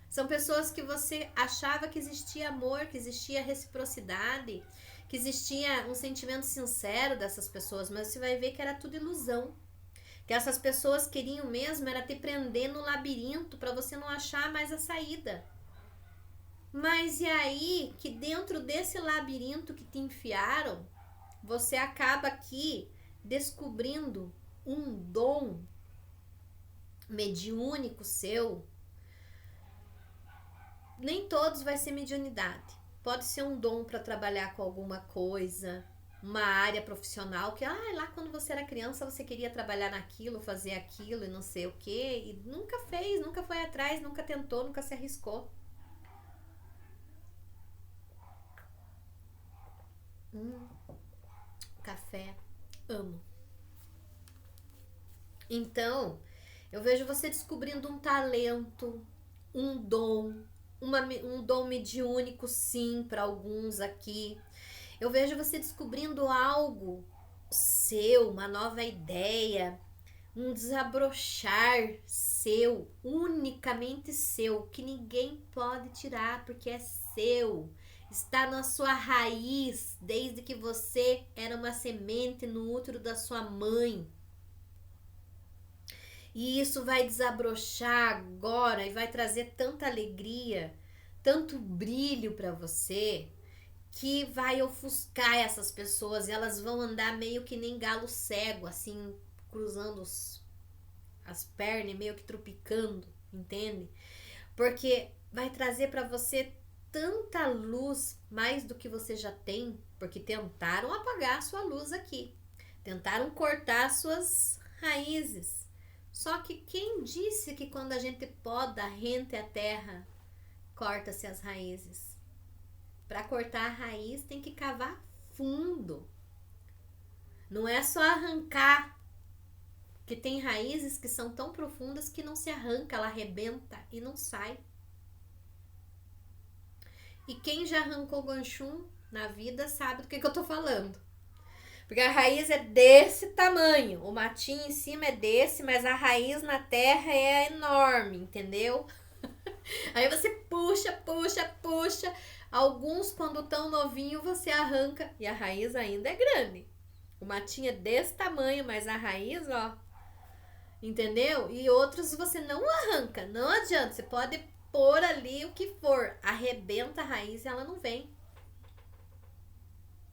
São pessoas que você achava que existia amor, que existia reciprocidade, que existia um sentimento sincero dessas pessoas, mas você vai ver que era tudo ilusão. Que essas pessoas queriam mesmo era te prender no labirinto para você não achar mais a saída. Mas e aí que dentro desse labirinto que te enfiaram, você acaba aqui descobrindo um dom mediúnico seu. Nem todos vai ser mediunidade. Pode ser um dom para trabalhar com alguma coisa, uma área profissional que lá quando você era criança você queria trabalhar naquilo, fazer aquilo e não sei o que, e nunca fez, nunca foi atrás, nunca tentou, nunca se arriscou. Café, amo. Então, eu vejo você descobrindo um talento, um dom, um dom mediúnico, sim, para alguns aqui. Eu vejo você descobrindo algo seu, uma nova ideia, um desabrochar seu, unicamente seu, que ninguém pode tirar, porque é seu. Está na sua raiz, desde que você era uma semente no útero da sua mãe. E isso vai desabrochar agora e vai trazer tanta alegria, tanto brilho para você, que vai ofuscar essas pessoas e elas vão andar meio que nem galo cego, assim, cruzando as pernas, meio que tropicando, entende? Porque vai trazer para você tanta luz, mais do que você já tem, porque tentaram apagar a sua luz aqui, tentaram cortar suas raízes. Só que quem disse que quando a gente poda, rente a terra, corta-se as raízes? Para cortar a raiz tem que cavar fundo. Não é só arrancar, que tem raízes que são tão profundas que não se arranca, ela arrebenta e não sai. E quem já arrancou ganchum na vida sabe do que eu tô falando. Porque a raiz é desse tamanho. O matinho em cima é desse, mas a raiz na terra é enorme, entendeu? Aí você puxa, puxa, puxa. Alguns, quando tão novinho, você arranca e a raiz ainda é grande. O matinho é desse tamanho, mas a raiz, ó. Entendeu? E outros você não arranca. Não adianta. Você pode pôr ali o que for. Arrebenta a raiz e ela não vem.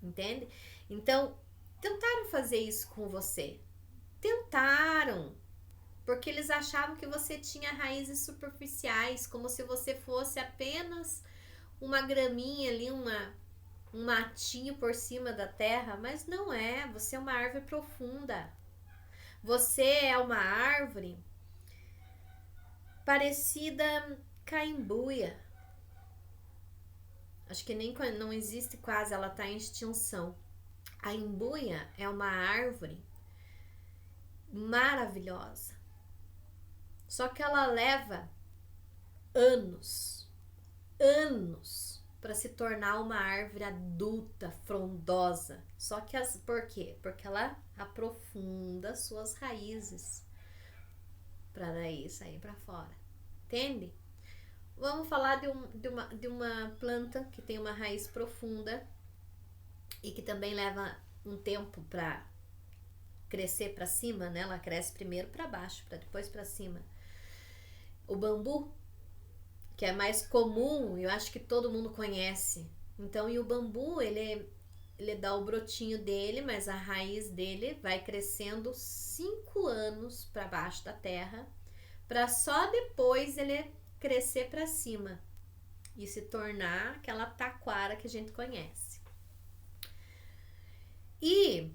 Entende? Então, tentaram fazer isso com você. Tentaram. Porque eles achavam que você tinha raízes superficiais, como se você fosse apenas uma graminha ali, um matinho por cima da terra, mas não é. Você é uma árvore profunda. Você é uma árvore parecida caimbuia. Acho que nem não existe quase, ela está em extinção. A imbuia é uma árvore maravilhosa. Só que ela leva anos para se tornar uma árvore adulta, frondosa. Só que por quê? Porque ela aprofunda suas raízes para daí sair para fora. Entende? Vamos falar de uma planta que tem uma raiz profunda e que também leva um tempo para crescer para cima, né? Ela cresce primeiro para baixo, para depois para cima. O bambu, que é mais comum, eu acho que todo mundo conhece. Então, e o bambu, ele dá o brotinho dele, mas a raiz dele vai crescendo 5 anos para baixo da terra, para só depois ele crescer para cima e se tornar aquela taquara que a gente conhece. E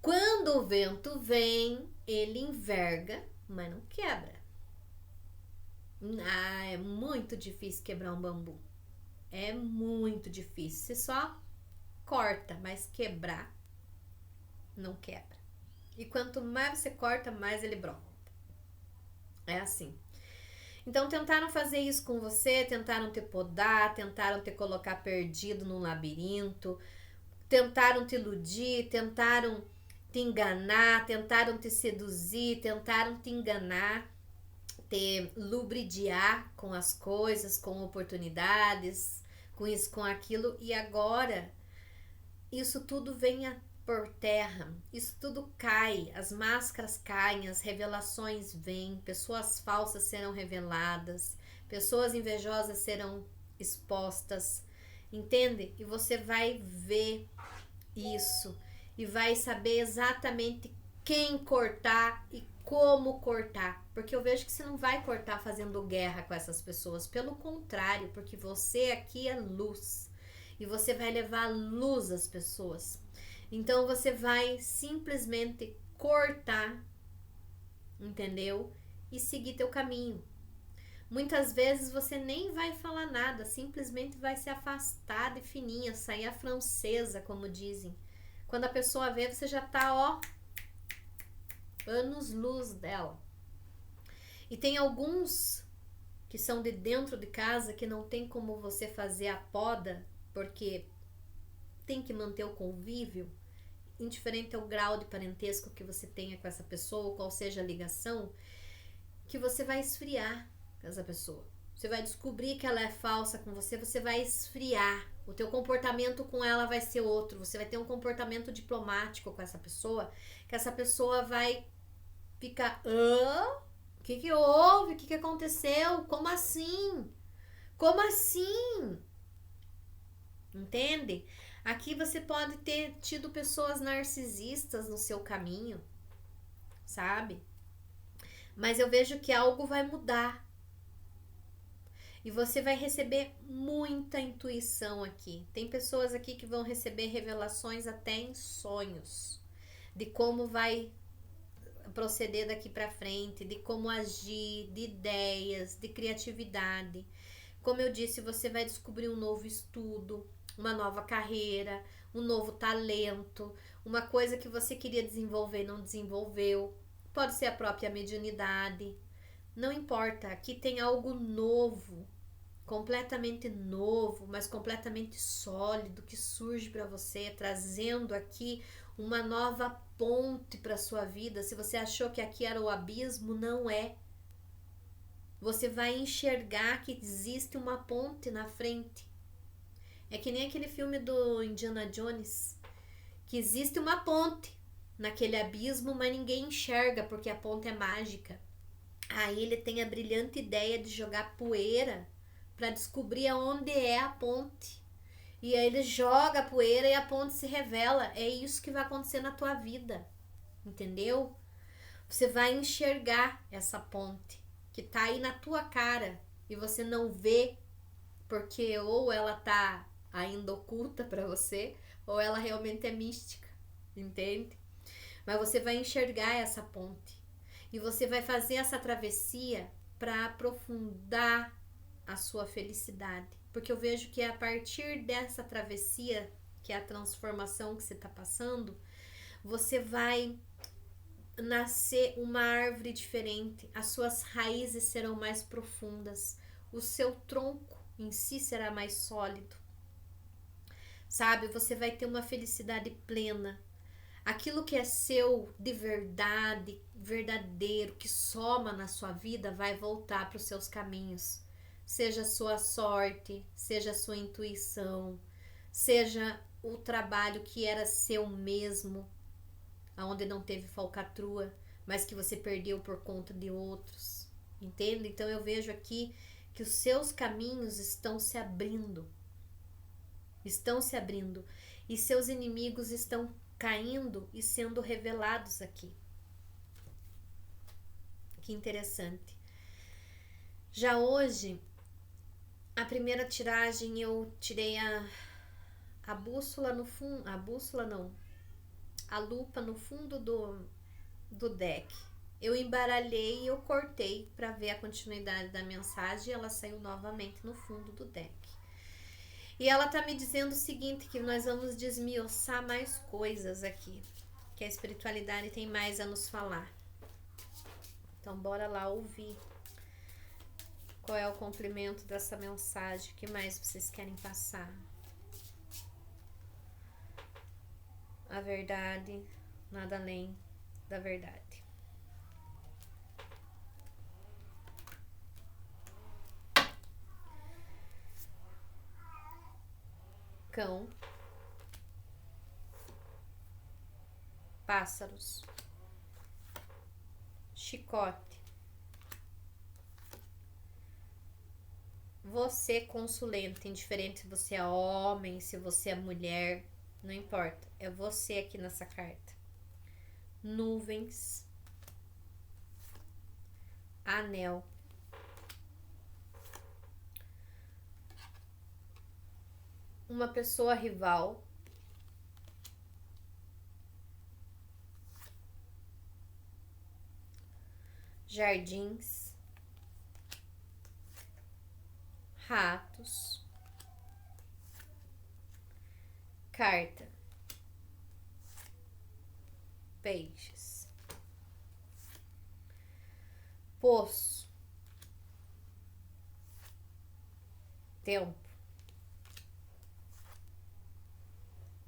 quando o vento vem, ele enverga, mas não quebra. É muito difícil quebrar um bambu. É muito difícil. Você só corta, mas quebrar não quebra. E quanto mais você corta, mais ele brota. É assim. Então tentaram fazer isso com você, tentaram te podar, tentaram te colocar perdido num labirinto, tentaram te iludir, tentaram te enganar, tentaram te seduzir, tentaram te enganar, te lubridiar com as coisas, com oportunidades, com isso, com aquilo, e agora isso tudo vem por terra, isso tudo cai, as máscaras caem, as revelações vêm, pessoas falsas serão reveladas, pessoas invejosas serão expostas, entende? E você vai ver isso e vai saber exatamente quem cortar e como cortar, porque eu vejo que você não vai cortar fazendo guerra com essas pessoas, pelo contrário, porque você aqui é luz e você vai levar luz às pessoas. Então você vai simplesmente cortar, entendeu? E seguir teu caminho. Muitas vezes você nem vai falar nada, simplesmente vai se afastar de fininha, sair a francesa, como dizem. Quando a pessoa vê, você já tá, ó, anos-luz dela. E tem alguns que são de dentro de casa que não tem como você fazer a poda, porque tem que manter o convívio, indiferente ao grau de parentesco que você tenha com essa pessoa, qual seja a ligação, que você vai esfriar com essa pessoa. Você vai descobrir que ela é falsa com você, você vai esfriar. O teu comportamento com ela vai ser outro. Você vai ter um comportamento diplomático com essa pessoa, que essa pessoa vai ficar, o que houve? O que aconteceu? Como assim? Como assim? Entende? Aqui você pode ter tido pessoas narcisistas no seu caminho, sabe? Mas eu vejo que algo vai mudar. E você vai receber muita intuição aqui. Tem pessoas aqui que vão receber revelações até em sonhos, de como vai proceder daqui para frente, de como agir, de ideias, de criatividade. Como eu disse, você vai descobrir um novo estudo, uma nova carreira, um novo talento, uma coisa que você queria desenvolver e não desenvolveu. Pode ser a própria mediunidade. Não importa, aqui tem algo novo completamente novo, mas completamente sólido, que surge para você, trazendo aqui uma nova ponte para sua vida. Se você achou que aqui era o abismo, não é. Você vai enxergar que existe uma ponte na frente. É que nem aquele filme do Indiana Jones, que existe uma ponte naquele abismo, mas ninguém enxerga porque a ponte é mágica. Aí ele tem a brilhante ideia de jogar poeira para descobrir aonde é a ponte. E aí ele joga a poeira e a ponte se revela. É isso que vai acontecer na tua vida. Entendeu? Você vai enxergar essa ponte que tá aí na tua cara e você não vê porque ou ela tá ainda oculta para você ou ela realmente é mística, entende? Mas você vai enxergar essa ponte e você vai fazer essa travessia para aprofundar a sua felicidade, porque eu vejo que a partir dessa travessia, que é a transformação que você está passando, você vai nascer uma árvore diferente, as suas raízes serão mais profundas, o seu tronco em si será mais sólido, sabe? Você vai ter uma felicidade plena. Aquilo que é seu de verdade, verdadeiro, que soma na sua vida, vai voltar para os seus caminhos. Seja a sua sorte, seja a sua intuição, seja o trabalho que era seu mesmo, aonde não teve falcatrua, mas que você perdeu por conta de outros. Entende? Então eu vejo aqui que os seus caminhos estão se abrindo. Estão se abrindo. E seus inimigos estão caindo e sendo revelados aqui. Que interessante. Já hoje, a primeira tiragem eu tirei a bússola no fundo, a bússola não, a lupa no fundo do deck. Eu embaralhei e eu cortei para ver a continuidade da mensagem e ela saiu novamente no fundo do deck. E ela tá me dizendo o seguinte, que nós vamos desmiuçar mais coisas aqui, que a espiritualidade tem mais a nos falar. Então bora lá ouvir qual é o complemento dessa mensagem, o que mais vocês querem passar. A verdade, nada além da verdade. Cão, pássaros, chicote, você consulente, indiferente se você é homem, se você é mulher, não importa, é você aqui nessa carta. Nuvens, anel, uma pessoa rival, jardins, ratos, carta, peixes, poço, tempo,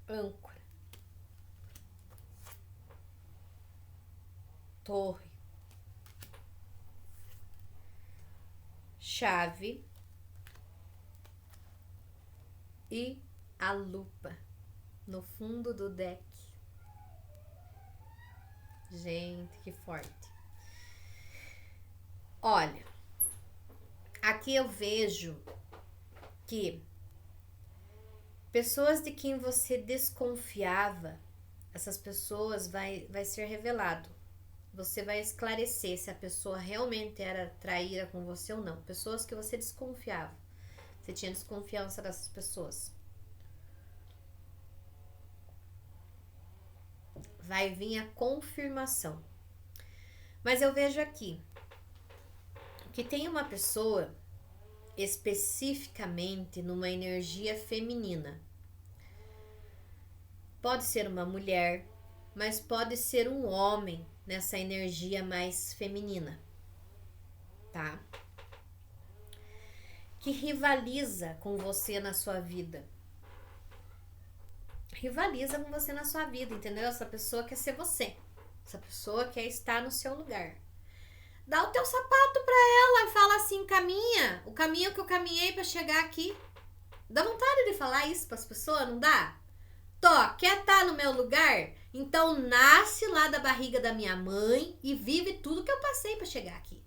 âncora, torre, chave e a lupa no fundo do deck. Gente, que forte. Olha, aqui eu vejo que pessoas de quem você desconfiava, essas pessoas vai ser revelado. Você vai esclarecer se a pessoa realmente era traíra com você ou não. Pessoas que você desconfiava. Você tinha desconfiança dessas pessoas. Vai vir a confirmação. Mas eu vejo aqui que tem uma pessoa especificamente numa energia feminina. Pode ser uma mulher, mas pode ser um homem nessa energia mais feminina, tá? que rivaliza com você na sua vida. Rivaliza com você na sua vida, entendeu? Essa pessoa quer ser você. Essa pessoa quer estar no seu lugar. Dá o teu sapato pra ela e fala assim, caminha. O caminho que eu caminhei pra chegar aqui. Dá vontade de falar isso pras pessoas, não dá? Quer estar no meu lugar? Então nasce lá da barriga da minha mãe e vive tudo que eu passei pra chegar aqui.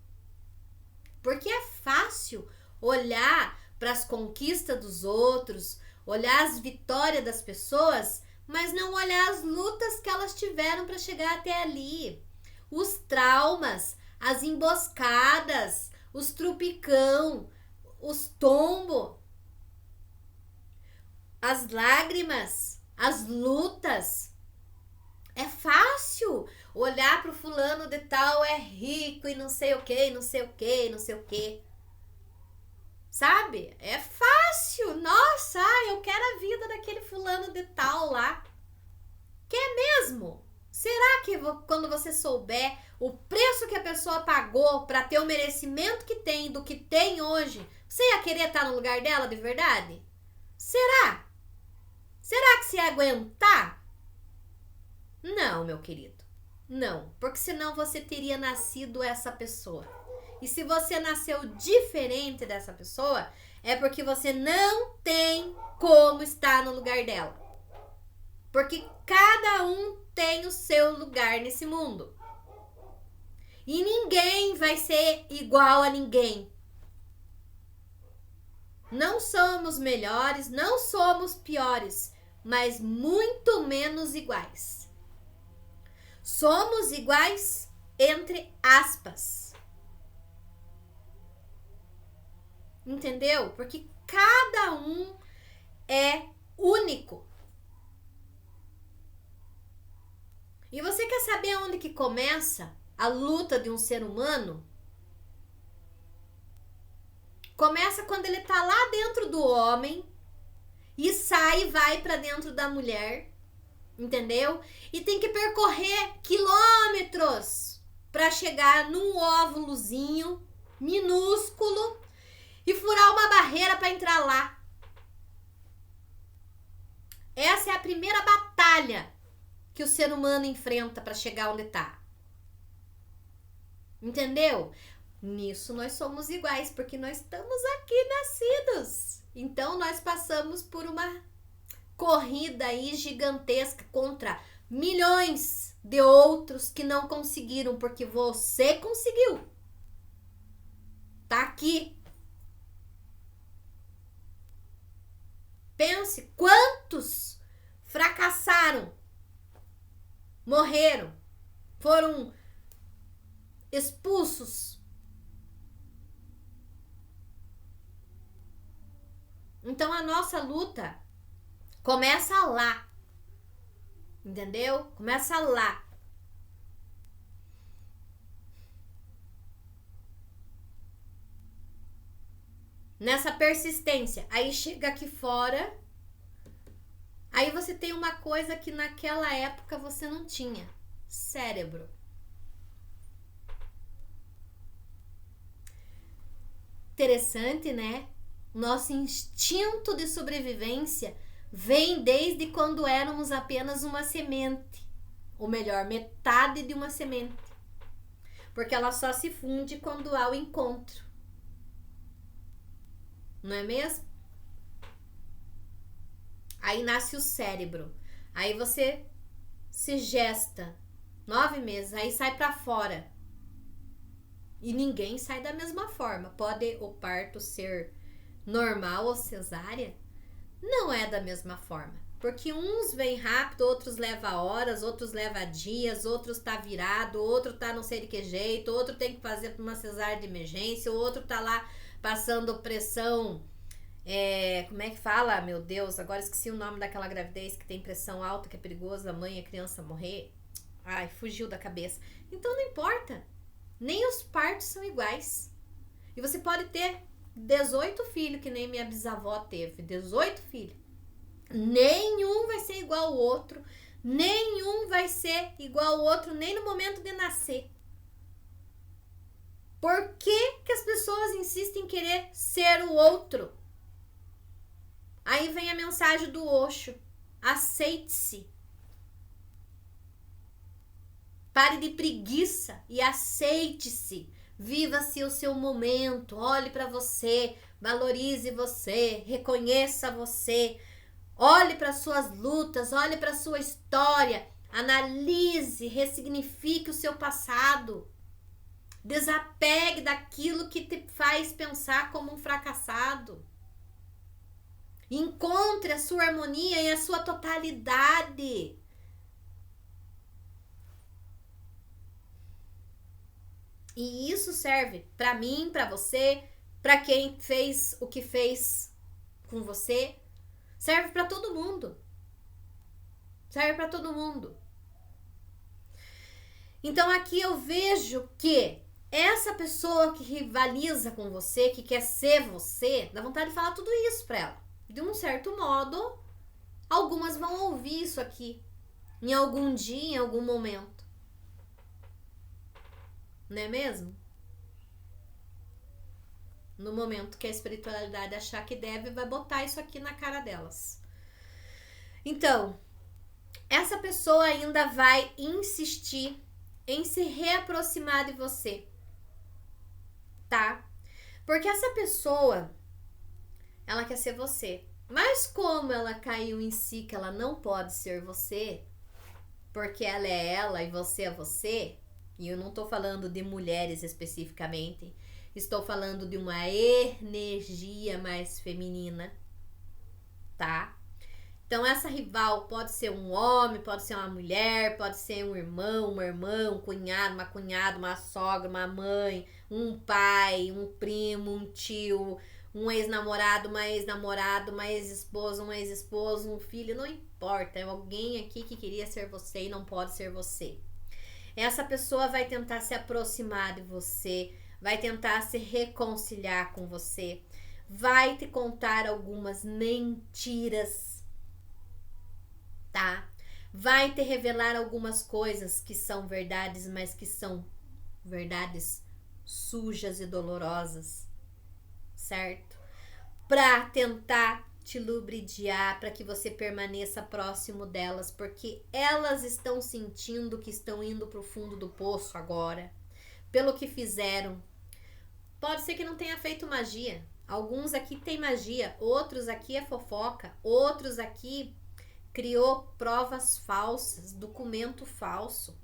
Porque é fácil olhar para as conquistas dos outros, olhar as vitórias das pessoas, mas não olhar as lutas que elas tiveram para chegar até ali. Os traumas, as emboscadas, os trupicão, os tombos, as lágrimas, as lutas. É fácil olhar pro fulano de tal, é rico e não sei o que, não sei o que, não sei o que. Sabe? É fácil. Nossa, eu quero a vida daquele fulano de tal lá. Quer mesmo? Será que quando você souber o preço que a pessoa pagou para ter o merecimento que tem do que tem hoje, você ia querer estar no lugar dela de verdade? Será? Será que você ia aguentar? Não, meu querido. Não, porque senão você teria nascido essa pessoa. E se você nasceu diferente dessa pessoa, é porque você não tem como estar no lugar dela. Porque cada um tem o seu lugar nesse mundo. E ninguém vai ser igual a ninguém. Não somos melhores, não somos piores, mas muito menos iguais. Somos iguais entre aspas. Entendeu? Porque cada um é único. E você quer saber onde que começa a luta de um ser humano? Começa quando ele tá lá dentro do homem e sai e vai para dentro da mulher. Entendeu? E tem que percorrer quilômetros para chegar num óvulozinho minúsculo e furar uma barreira para entrar lá. Essa é a primeira batalha que o ser humano enfrenta para chegar onde tá. Entendeu? Nisso nós somos iguais, porque nós estamos aqui nascidos. Então nós passamos por uma corrida aí gigantesca contra milhões de outros que não conseguiram, porque você conseguiu. Tá aqui. Pense quantos fracassaram, morreram, foram expulsos. Então a nossa luta começa lá. Entendeu? Começa lá. Nessa persistência. Aí chega aqui fora. Aí você tem uma coisa que naquela época você não tinha. Cérebro. Interessante, né? Nosso instinto de sobrevivência vem desde quando éramos apenas uma semente. Ou melhor, metade de uma semente. Porque ela só se funde quando há o encontro. Não é mesmo? Aí nasce o cérebro. Aí você se gesta 9 meses. Aí sai pra fora. E ninguém sai da mesma forma. Pode o parto ser normal ou cesárea? Não é da mesma forma. Porque uns vêm rápido, outros leva horas, outros leva dias, outros tá virado, outro tá não sei de que jeito, outro tem que fazer uma cesárea de emergência, o outro tá lá passando pressão. Como é que fala? Meu Deus, agora esqueci o nome daquela gravidez que tem pressão alta, que é perigoso a mãe e a criança morrer. Ai, fugiu da cabeça. Então não importa. Nem os partos são iguais. E você pode ter 18 filhos, que nem minha bisavó teve. 18 filhos. Nenhum vai ser igual ao outro. Nenhum vai ser igual ao outro, nem no momento de nascer. Por que que as pessoas insistem em querer ser o outro? Aí vem a mensagem do Osho. Aceite-se. Pare de preguiça e aceite-se. Viva-se o seu momento. Olhe para você. Valorize você. Reconheça você. Olhe para suas lutas. Olhe para sua história. Analise. Ressignifique o seu passado. Desapegue daquilo que te faz pensar como um fracassado. Encontre a sua harmonia e a sua totalidade. E isso serve para mim, para você, para quem fez o que fez com você. Serve para todo mundo. Serve para todo mundo. Então aqui eu vejo que essa pessoa que rivaliza com você, que quer ser você, dá vontade de falar tudo isso para ela. De um certo modo, algumas vão ouvir isso aqui em algum dia, em algum momento. Não é mesmo? No momento que a espiritualidade achar que deve, vai botar isso aqui na cara delas. Então, essa pessoa ainda vai insistir em se reaproximar de você, tá? Porque essa pessoa, ela quer ser você. Mas como ela caiu em si que ela não pode ser você, porque ela é ela e você é você, e eu não tô falando de mulheres especificamente, estou falando de uma energia mais feminina, tá? Então essa rival pode ser um homem, pode ser uma mulher, pode ser um irmão, uma irmã, um cunhado, uma sogra, uma mãe, um pai, um primo, um tio, um ex-namorado, uma ex-namorada, uma ex-esposa, um ex-esposo, um filho, não importa, é alguém aqui que queria ser você e não pode ser você. Essa pessoa vai tentar se aproximar de você, vai tentar se reconciliar com você, vai te contar algumas mentiras, tá? Vai te revelar algumas coisas que são verdades, mas que são verdades sujas e dolorosas, certo? Pra tentar te lubridiar, para que você permaneça próximo delas, porque elas estão sentindo que estão indo pro fundo do poço agora, pelo que fizeram. Pode ser que não tenha feito magia. Alguns aqui tem magia, outros aqui é fofoca, outros aqui criou provas falsas, documento falso.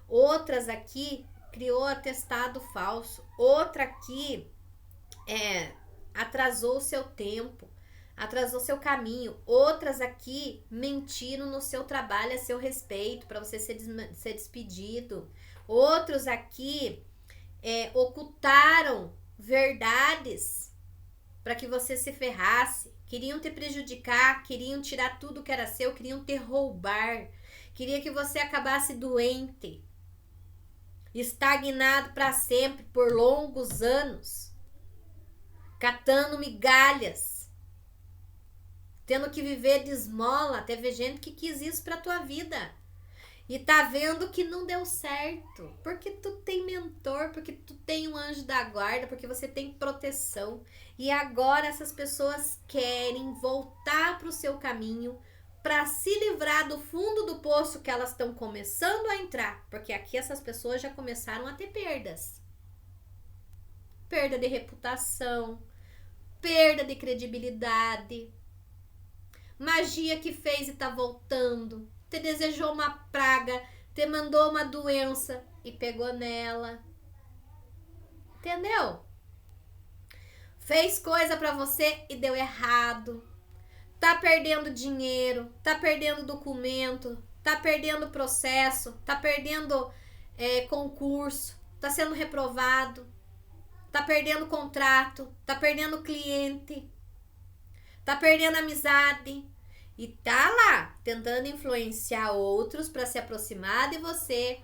Outras aqui criou atestado falso. Outra aqui atrasou o seu tempo, atrasou seu caminho. Outras aqui mentiram no seu trabalho a seu respeito para você ser despedido. Outros aqui ocultaram verdades para que você se ferrasse. Queriam te prejudicar, queriam tirar tudo que era seu, queriam te roubar. Queria que você acabasse doente, estagnado para sempre por longos anos, catando migalhas, tendo que viver de esmola. Teve gente que quis isso pra tua vida e tá vendo que não deu certo, porque tu tem mentor, porque tu tem um anjo da guarda, porque você tem proteção. E agora essas pessoas querem voltar pro seu caminho para se livrar do fundo do poço que elas estão começando a entrar, porque aqui essas pessoas já começaram a ter perdas. Perda de reputação, perda de credibilidade, magia que fez e tá voltando, te desejou uma praga, te mandou uma doença e pegou nela. Entendeu? Fez coisa pra você e deu errado. Tá perdendo dinheiro, tá perdendo documento, tá perdendo processo, tá perdendo concurso, tá sendo reprovado, tá perdendo contrato, tá perdendo cliente, tá perdendo amizade e tá lá tentando influenciar outros para se aproximar de você,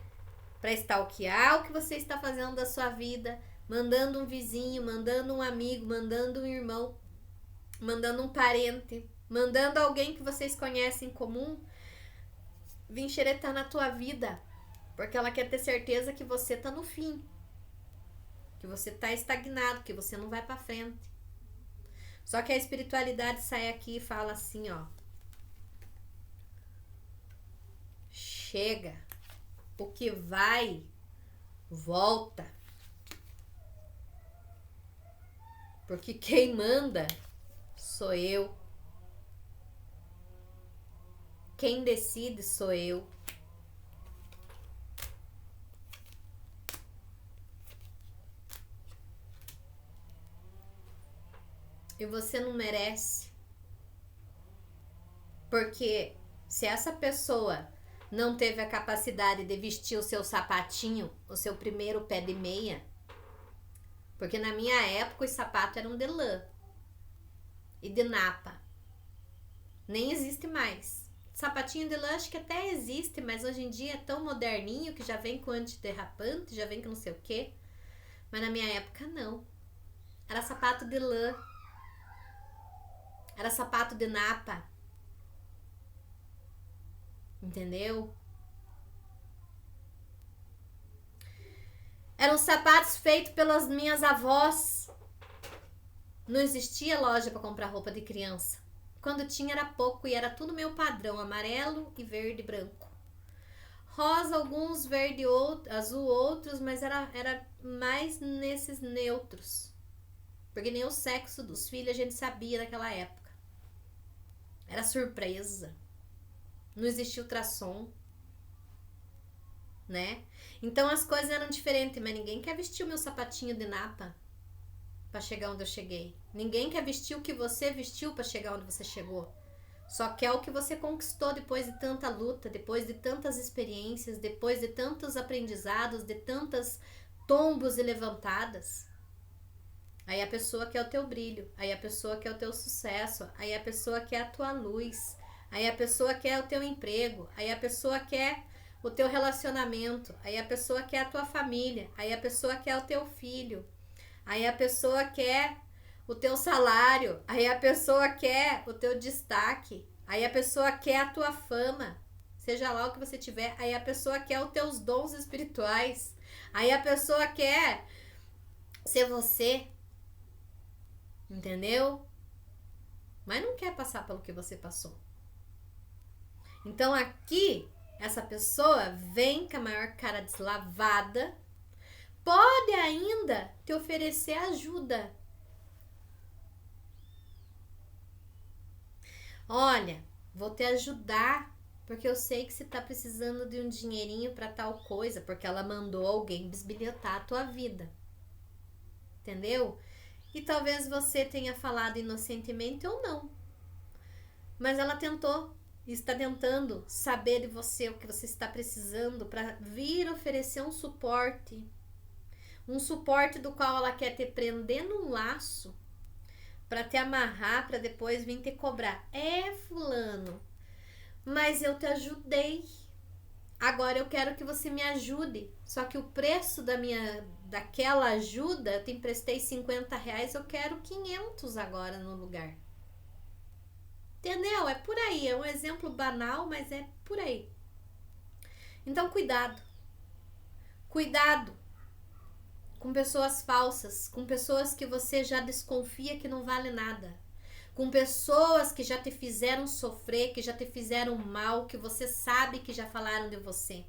para stalkear o que você está fazendo da sua vida, mandando um vizinho, mandando um amigo, mandando um irmão, mandando um parente, mandando alguém que vocês conhecem em comum vir xeretar na tua vida, porque ela quer ter certeza que você tá no fim. que você tá estagnado, que você não vai para frente. Só que a espiritualidade sai aqui e fala assim, ó: chega, o que vai, volta. Porque quem manda sou eu. Quem decide sou eu. E você não merece. Porque se essa pessoa não teve a capacidade de vestir o seu sapatinho, o seu primeiro pé de meia, porque na minha época os sapatos eram de lã e de napa. Nem existe mais. Sapatinho de lã acho que até existe, mas hoje em dia é tão moderninho que já vem com antiderrapante, já vem com não sei o que. Mas na minha época não. Era sapato de lã. Era sapato de napa. Entendeu? Eram sapatos feitos pelas minhas avós. Não existia loja para comprar roupa de criança. Quando tinha era pouco e era tudo meu padrão, amarelo e verde e branco. Rosa alguns, verde azul outros, mas era mais nesses neutros. Porque nem o sexo dos filhos a gente sabia naquela época. Era surpresa. Não existia ultrassom, né? Então as coisas eram diferentes, mas ninguém quer vestir o meu sapatinho de napa para chegar onde eu cheguei. Ninguém quer vestir o que você vestiu para chegar onde você chegou. Só quer o que você conquistou depois de tanta luta, depois de tantas experiências, depois de tantos aprendizados, de tantas tombos e levantadas. Aí a pessoa quer o teu brilho, aí a pessoa quer o teu sucesso, aí a pessoa quer a tua luz, aí a pessoa quer o teu emprego, aí a pessoa quer o teu relacionamento, aí a pessoa quer a tua família, aí a pessoa quer o teu filho, aí a pessoa quer o teu salário, aí a pessoa quer o teu destaque, aí a pessoa quer a tua fama, seja lá o que você tiver, aí a pessoa quer os teus dons espirituais, aí a pessoa quer ser você, entendeu? Mas não quer passar pelo que você passou. Então aqui, essa pessoa vem com a maior cara deslavada, pode ainda te oferecer ajuda. Olha, vou te ajudar, porque eu sei que você tá precisando de um dinheirinho para tal coisa, porque ela mandou alguém bisbilhotar a tua vida. Entendeu? E talvez você tenha falado inocentemente ou não. Mas ela tentou, está tentando saber de você o que você está precisando para vir oferecer um suporte. Um suporte do qual ela quer te prender num laço para te amarrar, para depois vir te cobrar. É, fulano, mas eu te ajudei. Agora eu quero que você me ajude. Só que o preço daquela ajuda, eu te emprestei R$50, eu quero 500 agora no lugar. Entendeu? É por aí. É um exemplo banal, mas é por aí. Então, cuidado. Cuidado com pessoas falsas, com pessoas que você já desconfia que não vale nada, com pessoas que já te fizeram sofrer, que já te fizeram mal, que você sabe que já falaram de você,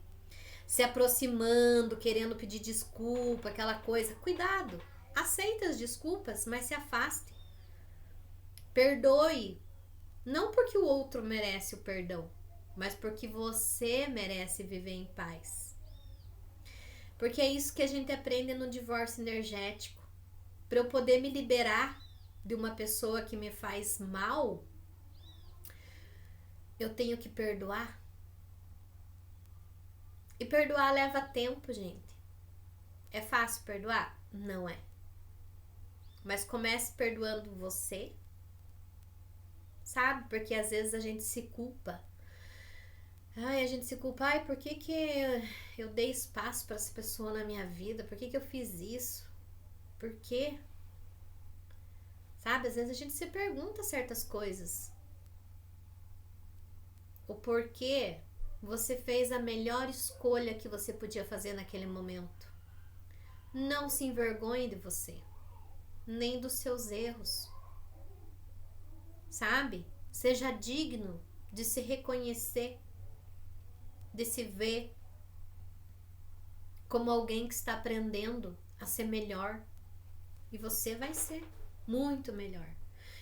se aproximando, querendo pedir desculpa, aquela coisa. Cuidado, aceite as desculpas, mas se afaste, perdoe, não porque o outro merece o perdão, mas porque você merece viver em paz. Porque é isso que a gente aprende no divórcio energético. Para eu poder me liberar de uma pessoa que me faz mal, eu tenho que perdoar. E perdoar leva tempo, gente. É fácil perdoar? Não é. Mas comece perdoando você, sabe? Porque às vezes a gente se culpa. Ai, a gente se culpa. Ai, por que eu dei espaço para essa pessoa na minha vida? Por que eu fiz isso? Por quê? Sabe? Às vezes a gente se pergunta certas coisas. O porquê você fez a melhor escolha que você podia fazer naquele momento. Não se envergonhe de você, nem dos seus erros, sabe? Seja digno de se reconhecer, de se ver como alguém que está aprendendo a ser melhor. E você vai ser muito melhor.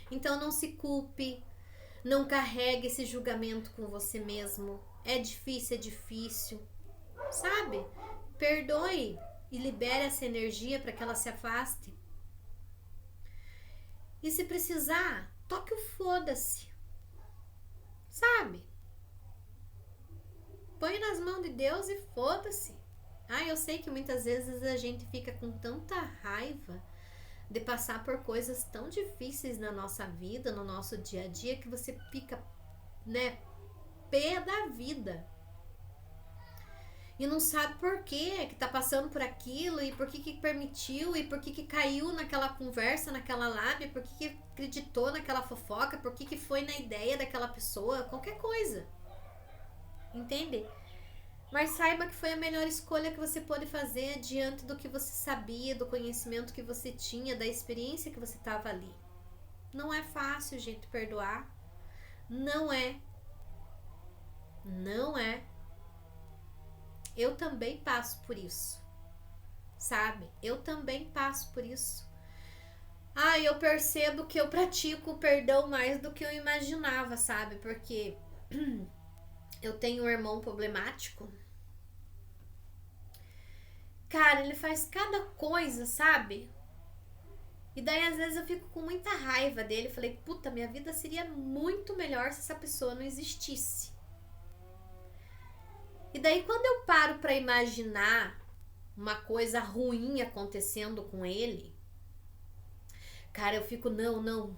Então não se culpe, não carregue esse julgamento com você mesmo. É difícil, sabe? Perdoe e libere essa energia para que ela se afaste. E se precisar, toque o foda-se, sabe? Põe nas mãos de Deus e foda-se. Eu sei que muitas vezes a gente fica com tanta raiva de passar por coisas tão difíceis na nossa vida, no nosso dia a dia, que você fica, pé da vida. E não sabe por que tá passando por aquilo, e por que permitiu, e por que caiu naquela conversa, naquela lábia, por que acreditou naquela fofoca, por que foi na ideia daquela pessoa, qualquer coisa. Entende? Mas saiba que foi a melhor escolha que você pôde fazer diante do que você sabia, do conhecimento que você tinha, da experiência que você estava ali. Não é fácil, gente, perdoar. Não é. Não é. Eu também passo por isso, sabe? Eu também passo por isso. Eu percebo que eu pratico o perdão mais do que eu imaginava, sabe? Porque eu tenho um irmão problemático. Cara, ele faz cada coisa, sabe? E daí às vezes eu fico com muita raiva dele. Falei, puta, minha vida seria muito melhor se essa pessoa não existisse. E daí quando eu paro pra imaginar uma coisa ruim acontecendo com ele, cara, eu fico, não.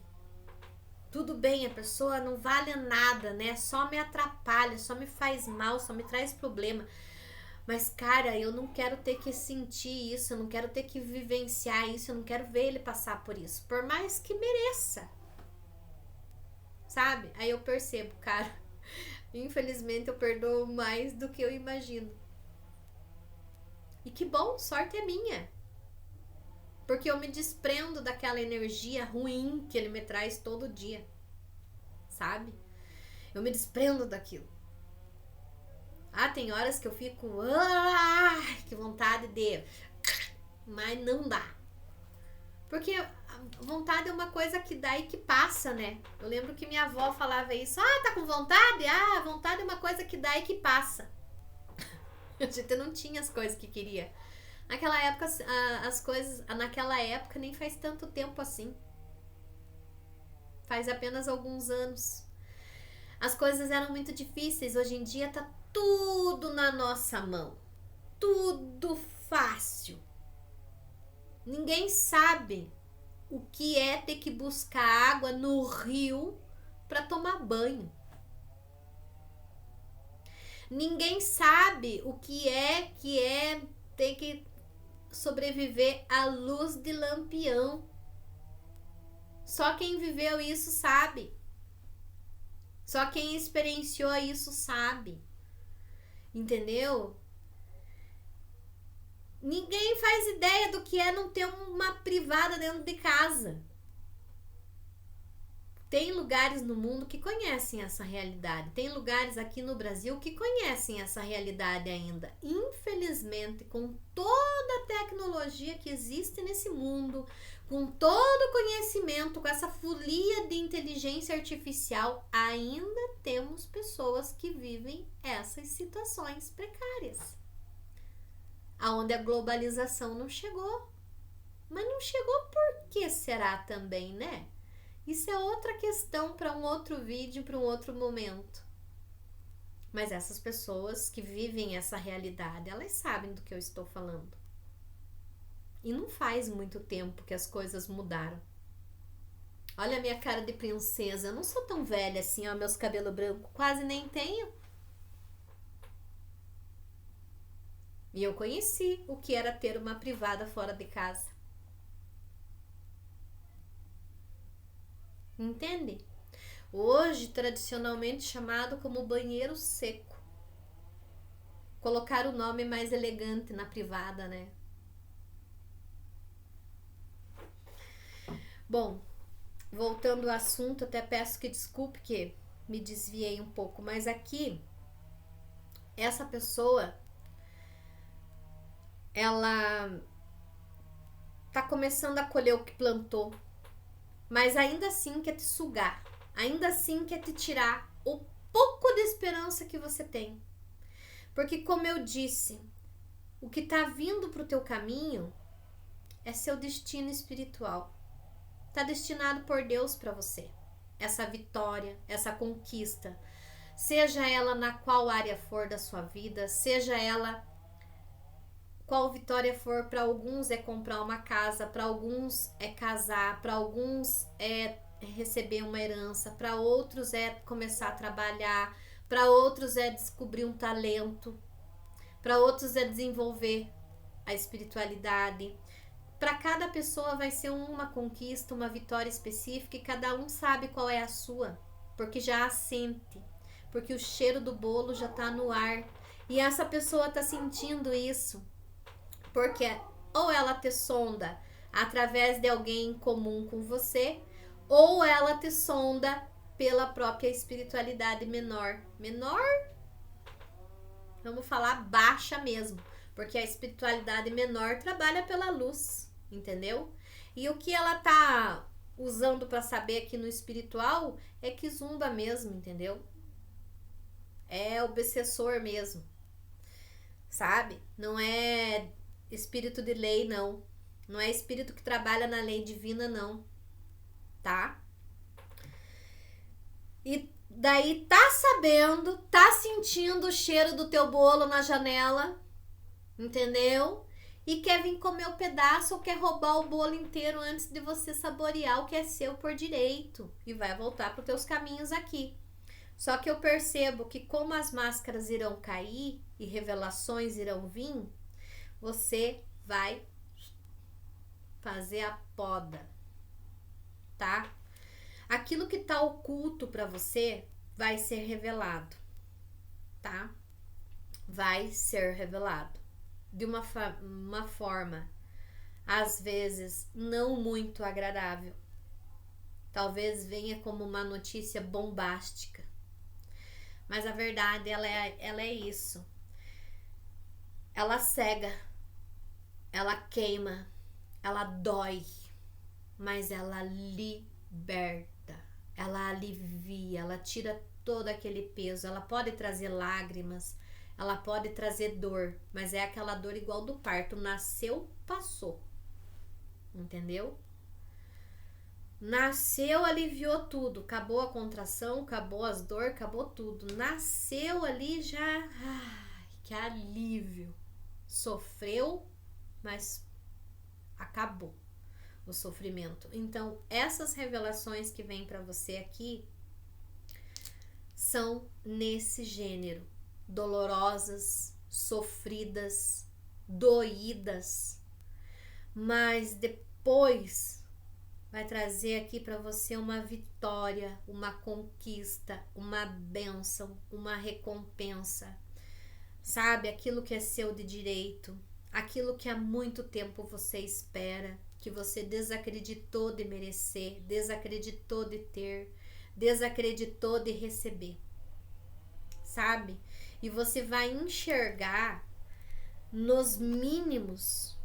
Tudo bem, a pessoa não vale nada, né? Só me atrapalha, só me faz mal, só me traz problema. Mas, cara, eu não quero ter que sentir isso, eu não quero ter que vivenciar isso, eu não quero ver ele passar por isso. Por mais que mereça. Sabe? Aí eu percebo, cara, infelizmente eu perdoo mais do que eu imagino. E que bom, sorte é minha. Porque eu me desprendo daquela energia ruim que ele me traz todo dia. Sabe? Eu me desprendo daquilo. Tem horas que eu fico, que vontade de... Mas não dá. Porque a vontade é uma coisa que dá e que passa, né? Eu lembro que minha avó falava isso. Tá com vontade? Vontade é uma coisa que dá e que passa. A gente não tinha as coisas que queria. Naquela época, as coisas... Naquela época, nem faz tanto tempo assim. Faz apenas alguns anos. As coisas eram muito difíceis. Hoje em dia tá tudo na nossa mão. Tudo fácil. Ninguém sabe o que é ter que buscar água no rio para tomar banho. Ninguém sabe o que é ter que sobreviver à luz de lampião. Só quem viveu isso sabe. Só quem experienciou isso sabe. Entendeu? Ninguém faz ideia do que é não ter uma privada dentro de casa. Tem lugares no mundo que conhecem essa realidade. Tem lugares aqui no Brasil que conhecem essa realidade ainda. Infelizmente, com toda a tecnologia que existe nesse mundo, com todo o conhecimento, com essa folia de inteligência artificial, ainda temos pessoas que vivem essas situações precárias. Aonde a globalização não chegou. Mas não chegou por que será também, né? Isso é outra questão para um outro vídeo, para um outro momento. Mas essas pessoas que vivem essa realidade, elas sabem do que eu estou falando. E não faz muito tempo que as coisas mudaram. Olha a minha cara de princesa, eu não sou tão velha assim, meus cabelos brancos quase nem tenho. E eu conheci o que era ter uma privada fora de casa. Entende? Hoje, tradicionalmente chamado como banheiro seco. Colocar o nome mais elegante na privada, né? Bom, voltando ao assunto, até peço que desculpe que me desviei um pouco, mas aqui essa pessoa, ela tá começando a colher o que plantou, mas ainda assim quer te sugar, ainda assim quer te tirar o pouco de esperança que você tem. Porque como eu disse, o que tá vindo pro teu caminho é seu destino espiritual. Tá destinado por Deus para você. Essa vitória, essa conquista, seja ela na qual área for da sua vida, seja ela qual vitória for. Para alguns é comprar uma casa, para alguns é casar, para alguns é receber uma herança, para outros é começar a trabalhar, para outros é descobrir um talento, para outros é desenvolver a espiritualidade. Para cada pessoa vai ser uma conquista, uma vitória específica, e cada um sabe qual é a sua, porque já a sente, porque o cheiro do bolo já está no ar. E essa pessoa está sentindo isso, porque ou ela te sonda através de alguém em comum com você, ou ela te sonda pela própria espiritualidade menor. Menor? Vamos falar baixa mesmo, porque a espiritualidade menor trabalha pela luz, entendeu? E o que ela tá usando para saber aqui no espiritual é que zumba mesmo, entendeu? É obsessor mesmo, sabe? Não é espírito de lei, não. Não é espírito que trabalha na lei divina, não, tá? E daí tá sabendo, tá sentindo o cheiro do teu bolo na janela, entendeu? E quer vir comer o pedaço ou quer roubar o bolo inteiro antes de você saborear o que é seu por direito. E vai voltar para os teus caminhos aqui. Só que eu percebo que como as máscaras irão cair e revelações irão vir, você vai fazer a poda, tá? Aquilo que tá oculto para você vai ser revelado, tá? Vai ser revelado de uma forma, às vezes, não muito agradável. Talvez venha como uma notícia bombástica, mas a verdade, ela é isso. Ela cega, ela queima, ela dói, mas ela liberta, ela alivia, ela tira todo aquele peso. Ela pode trazer lágrimas, ela pode trazer dor, mas é aquela dor igual do parto. Nasceu, passou. Entendeu? Nasceu, aliviou tudo. Acabou a contração, acabou as dores, acabou tudo. Nasceu ali já. Ai, que alívio. Sofreu, mas acabou o sofrimento. Então, essas revelações que vêm para você aqui são nesse gênero. Dolorosas, sofridas, doídas, mas depois vai trazer aqui para você uma vitória, uma conquista, uma bênção, uma recompensa, sabe? Aquilo que é seu de direito, aquilo que há muito tempo você espera, que você desacreditou de merecer, desacreditou de ter, desacreditou de receber, sabe? E você vai enxergar nos mínimos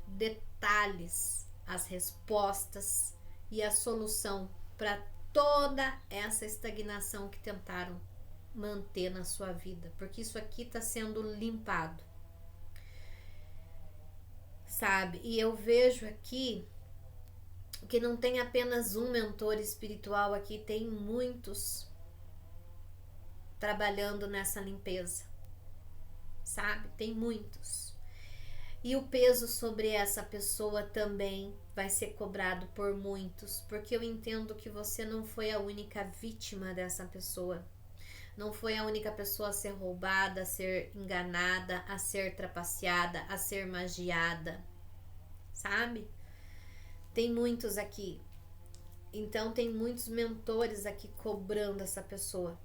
detalhes as respostas e a solução para toda essa estagnação que tentaram manter na sua vida, porque isso aqui está sendo limpado, sabe? E eu vejo aqui que não tem apenas um mentor espiritual aqui, tem muitos trabalhando nessa limpeza, sabe? Tem muitos. E o peso sobre essa pessoa também vai ser cobrado por muitos, porque eu entendo que você não foi a única vítima dessa pessoa. Não foi a única pessoa a ser roubada, a ser enganada, a ser trapaceada, a ser magiada, sabe? Tem muitos aqui. Então tem muitos mentores aqui cobrando essa pessoa.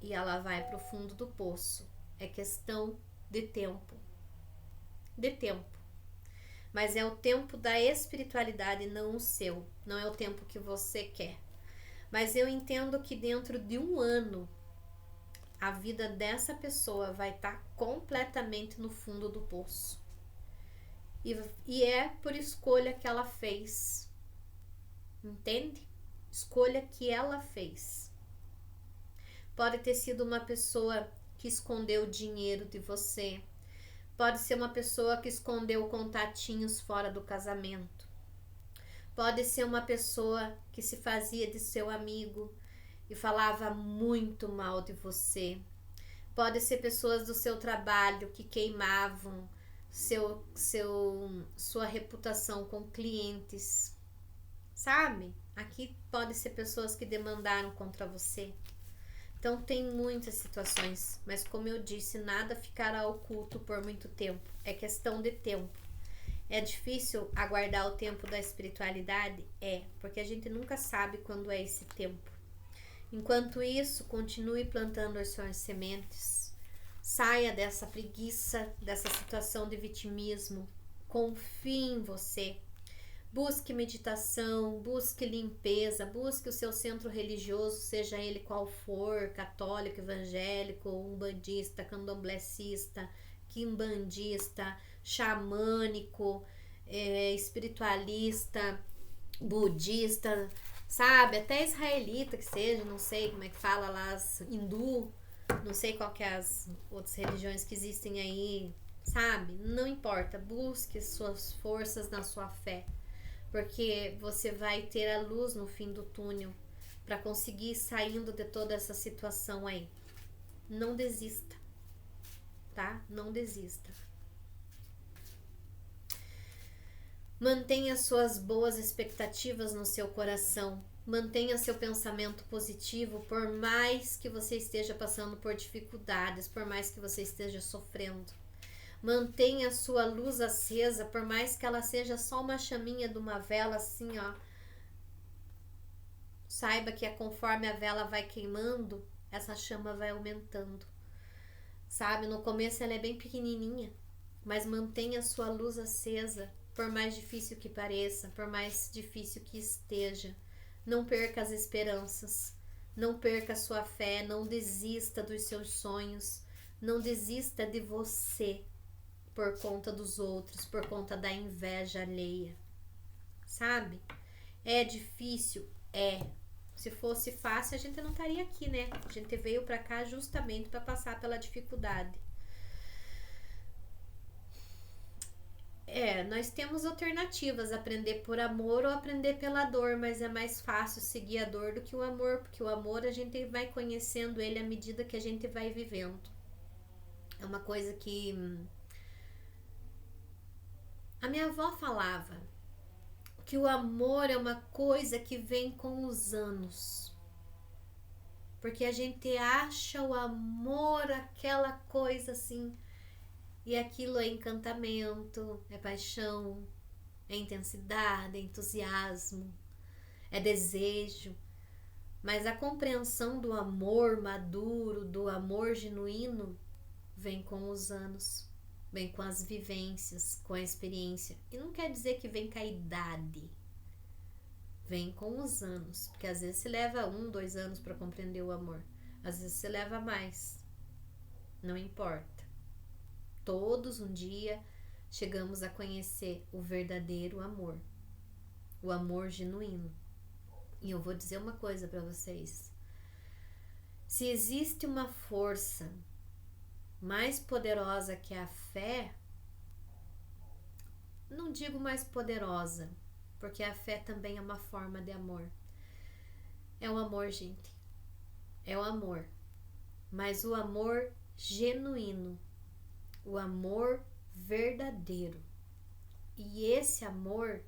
E ela vai pro fundo do poço. É questão de tempo. De tempo. mas é o tempo da espiritualidade, não o seu. Não é o tempo que você quer. Mas eu entendo que dentro de um ano, a vida dessa pessoa vai estar completamente no fundo do poço. E é por escolha que ela fez. Entende? Escolha que ela fez. Pode ter sido uma pessoa que escondeu dinheiro de você. Pode ser uma pessoa que escondeu contatinhos fora do casamento. Pode ser uma pessoa que se fazia de seu amigo e falava muito mal de você. Pode ser pessoas do seu trabalho que queimavam sua reputação com clientes. Sabe? Aqui pode ser pessoas que demandaram contra você. Então tem muitas situações, mas como eu disse, nada ficará oculto por muito tempo. É questão de tempo. É difícil aguardar o tempo da espiritualidade? É, porque a gente nunca sabe quando é esse tempo. Enquanto isso, continue plantando as suas sementes. Saia dessa preguiça, dessa situação de vitimismo. Confie em você. Busque meditação, busque limpeza, busque o seu centro religioso, seja ele qual for, católico, evangélico, umbandista, candomblessista, quimbandista, xamânico, espiritualista, budista, sabe? Até israelita que seja, não sei como é que fala lá, hindu, não sei qual que é as outras religiões que existem aí, sabe? Não importa, busque suas forças na sua fé. Porque você vai ter a luz no fim do túnel para conseguir ir saindo de toda essa situação aí. Não desista, tá? Não desista. Mantenha suas boas expectativas no seu coração. Mantenha seu pensamento positivo, por mais que você esteja passando por dificuldades, por mais que você esteja sofrendo. Mantenha a sua luz acesa, por mais que ela seja só uma chaminha de uma vela assim, ó. Saiba que conforme a vela vai queimando, essa chama vai aumentando. Sabe, no começo ela é bem pequenininha, mas mantenha a sua luz acesa, por mais difícil que pareça, por mais difícil que esteja. Não perca as esperanças, não perca a sua fé, não desista dos seus sonhos, não desista de você. Por conta dos outros, por conta da inveja alheia, sabe? É difícil? É. Se fosse fácil, a gente não estaria aqui, né? A gente veio pra cá justamente para passar pela dificuldade. Nós temos alternativas, aprender por amor ou aprender pela dor, mas é mais fácil seguir a dor do que o amor, porque o amor a gente vai conhecendo ele à medida que a gente vai vivendo. É uma coisa que a minha avó falava, que o amor é uma coisa que vem com os anos. Porque a gente acha o amor aquela coisa assim, e aquilo é encantamento, é paixão, é intensidade, é entusiasmo, é desejo. Mas a compreensão do amor maduro, do amor genuíno, vem com os anos. Vem com as vivências, com a experiência. E não quer dizer que vem com a idade. Vem com os anos. Porque às vezes se leva 1, 2 anos para compreender o amor. Às vezes se leva mais. Não importa. Todos um dia chegamos a conhecer o verdadeiro amor. O amor genuíno. E eu vou dizer uma coisa para vocês. Se existe uma força mais poderosa que a fé, não digo mais poderosa, porque a fé também é uma forma de amor. É o amor, gente. É o amor. Mas o amor genuíno. O amor verdadeiro. E esse amor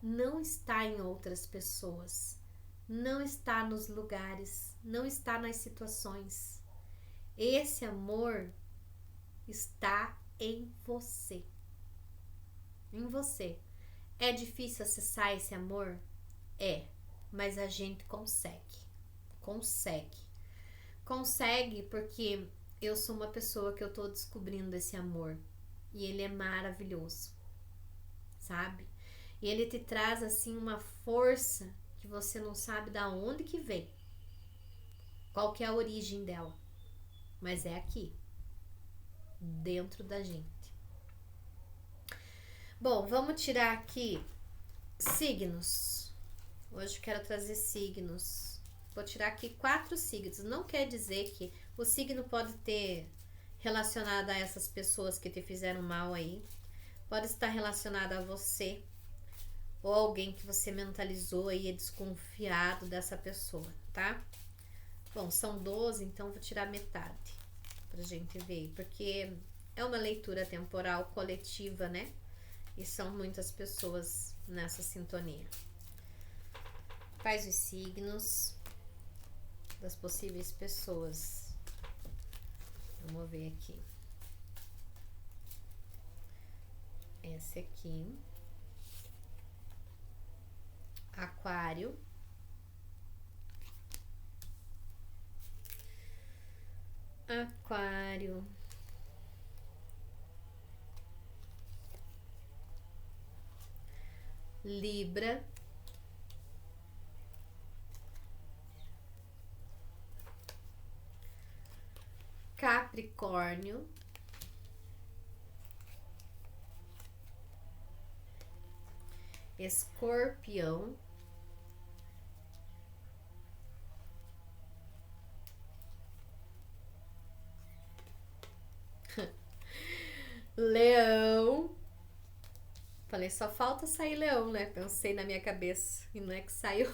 não está em outras pessoas. Não está nos lugares. Não está nas situações. Esse amor está em você. Em você. É difícil acessar esse amor? É, mas a gente consegue. Consegue porque eu sou uma pessoa que eu tô descobrindo esse amor. E ele é maravilhoso. sabe? E ele te traz assim uma força que você não sabe da onde que vem, qual que é a origem dela, mas é aqui, dentro da gente. Bom, vamos tirar aqui signos. Hoje eu quero trazer signos. Vou tirar aqui 4 signos. Não quer dizer que o signo pode ter relacionado a essas pessoas que te fizeram mal aí. Pode estar relacionado a você ou alguém que você mentalizou e é desconfiado dessa pessoa, tá? Bom, são 12, então vou tirar metade pra gente ver, porque é uma leitura temporal coletiva, né? E são muitas pessoas nessa sintonia. Quais os signos das possíveis pessoas? Vamos ver aqui. Esse aqui. Aquário. Aquário. Libra. Capricórnio. Escorpião. Leão. Falei, só falta sair leão, né? Pensei na minha cabeça. E não é que saiu.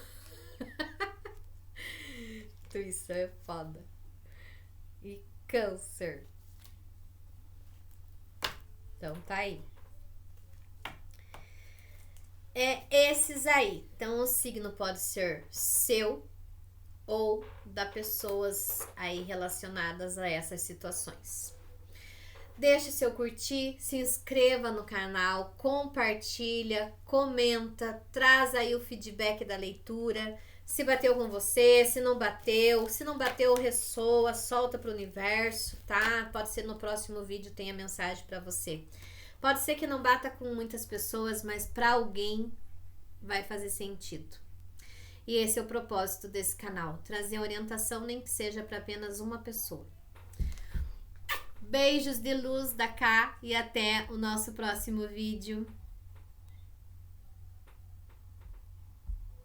Isso é foda. E câncer. Então tá aí. É esses aí. Então o signo pode ser seu ou da pessoas aí relacionadas a essas situações. Deixe seu curtir, se inscreva no canal, compartilha, comenta, traz aí o feedback da leitura, se bateu com você, se não bateu, ressoa, solta pro universo, tá? Pode ser no próximo vídeo tenha mensagem para você. Pode ser que não bata com muitas pessoas, mas para alguém vai fazer sentido. E esse é o propósito desse canal, trazer orientação nem que seja para apenas uma pessoa. Beijos de luz da Cá e até o nosso próximo vídeo.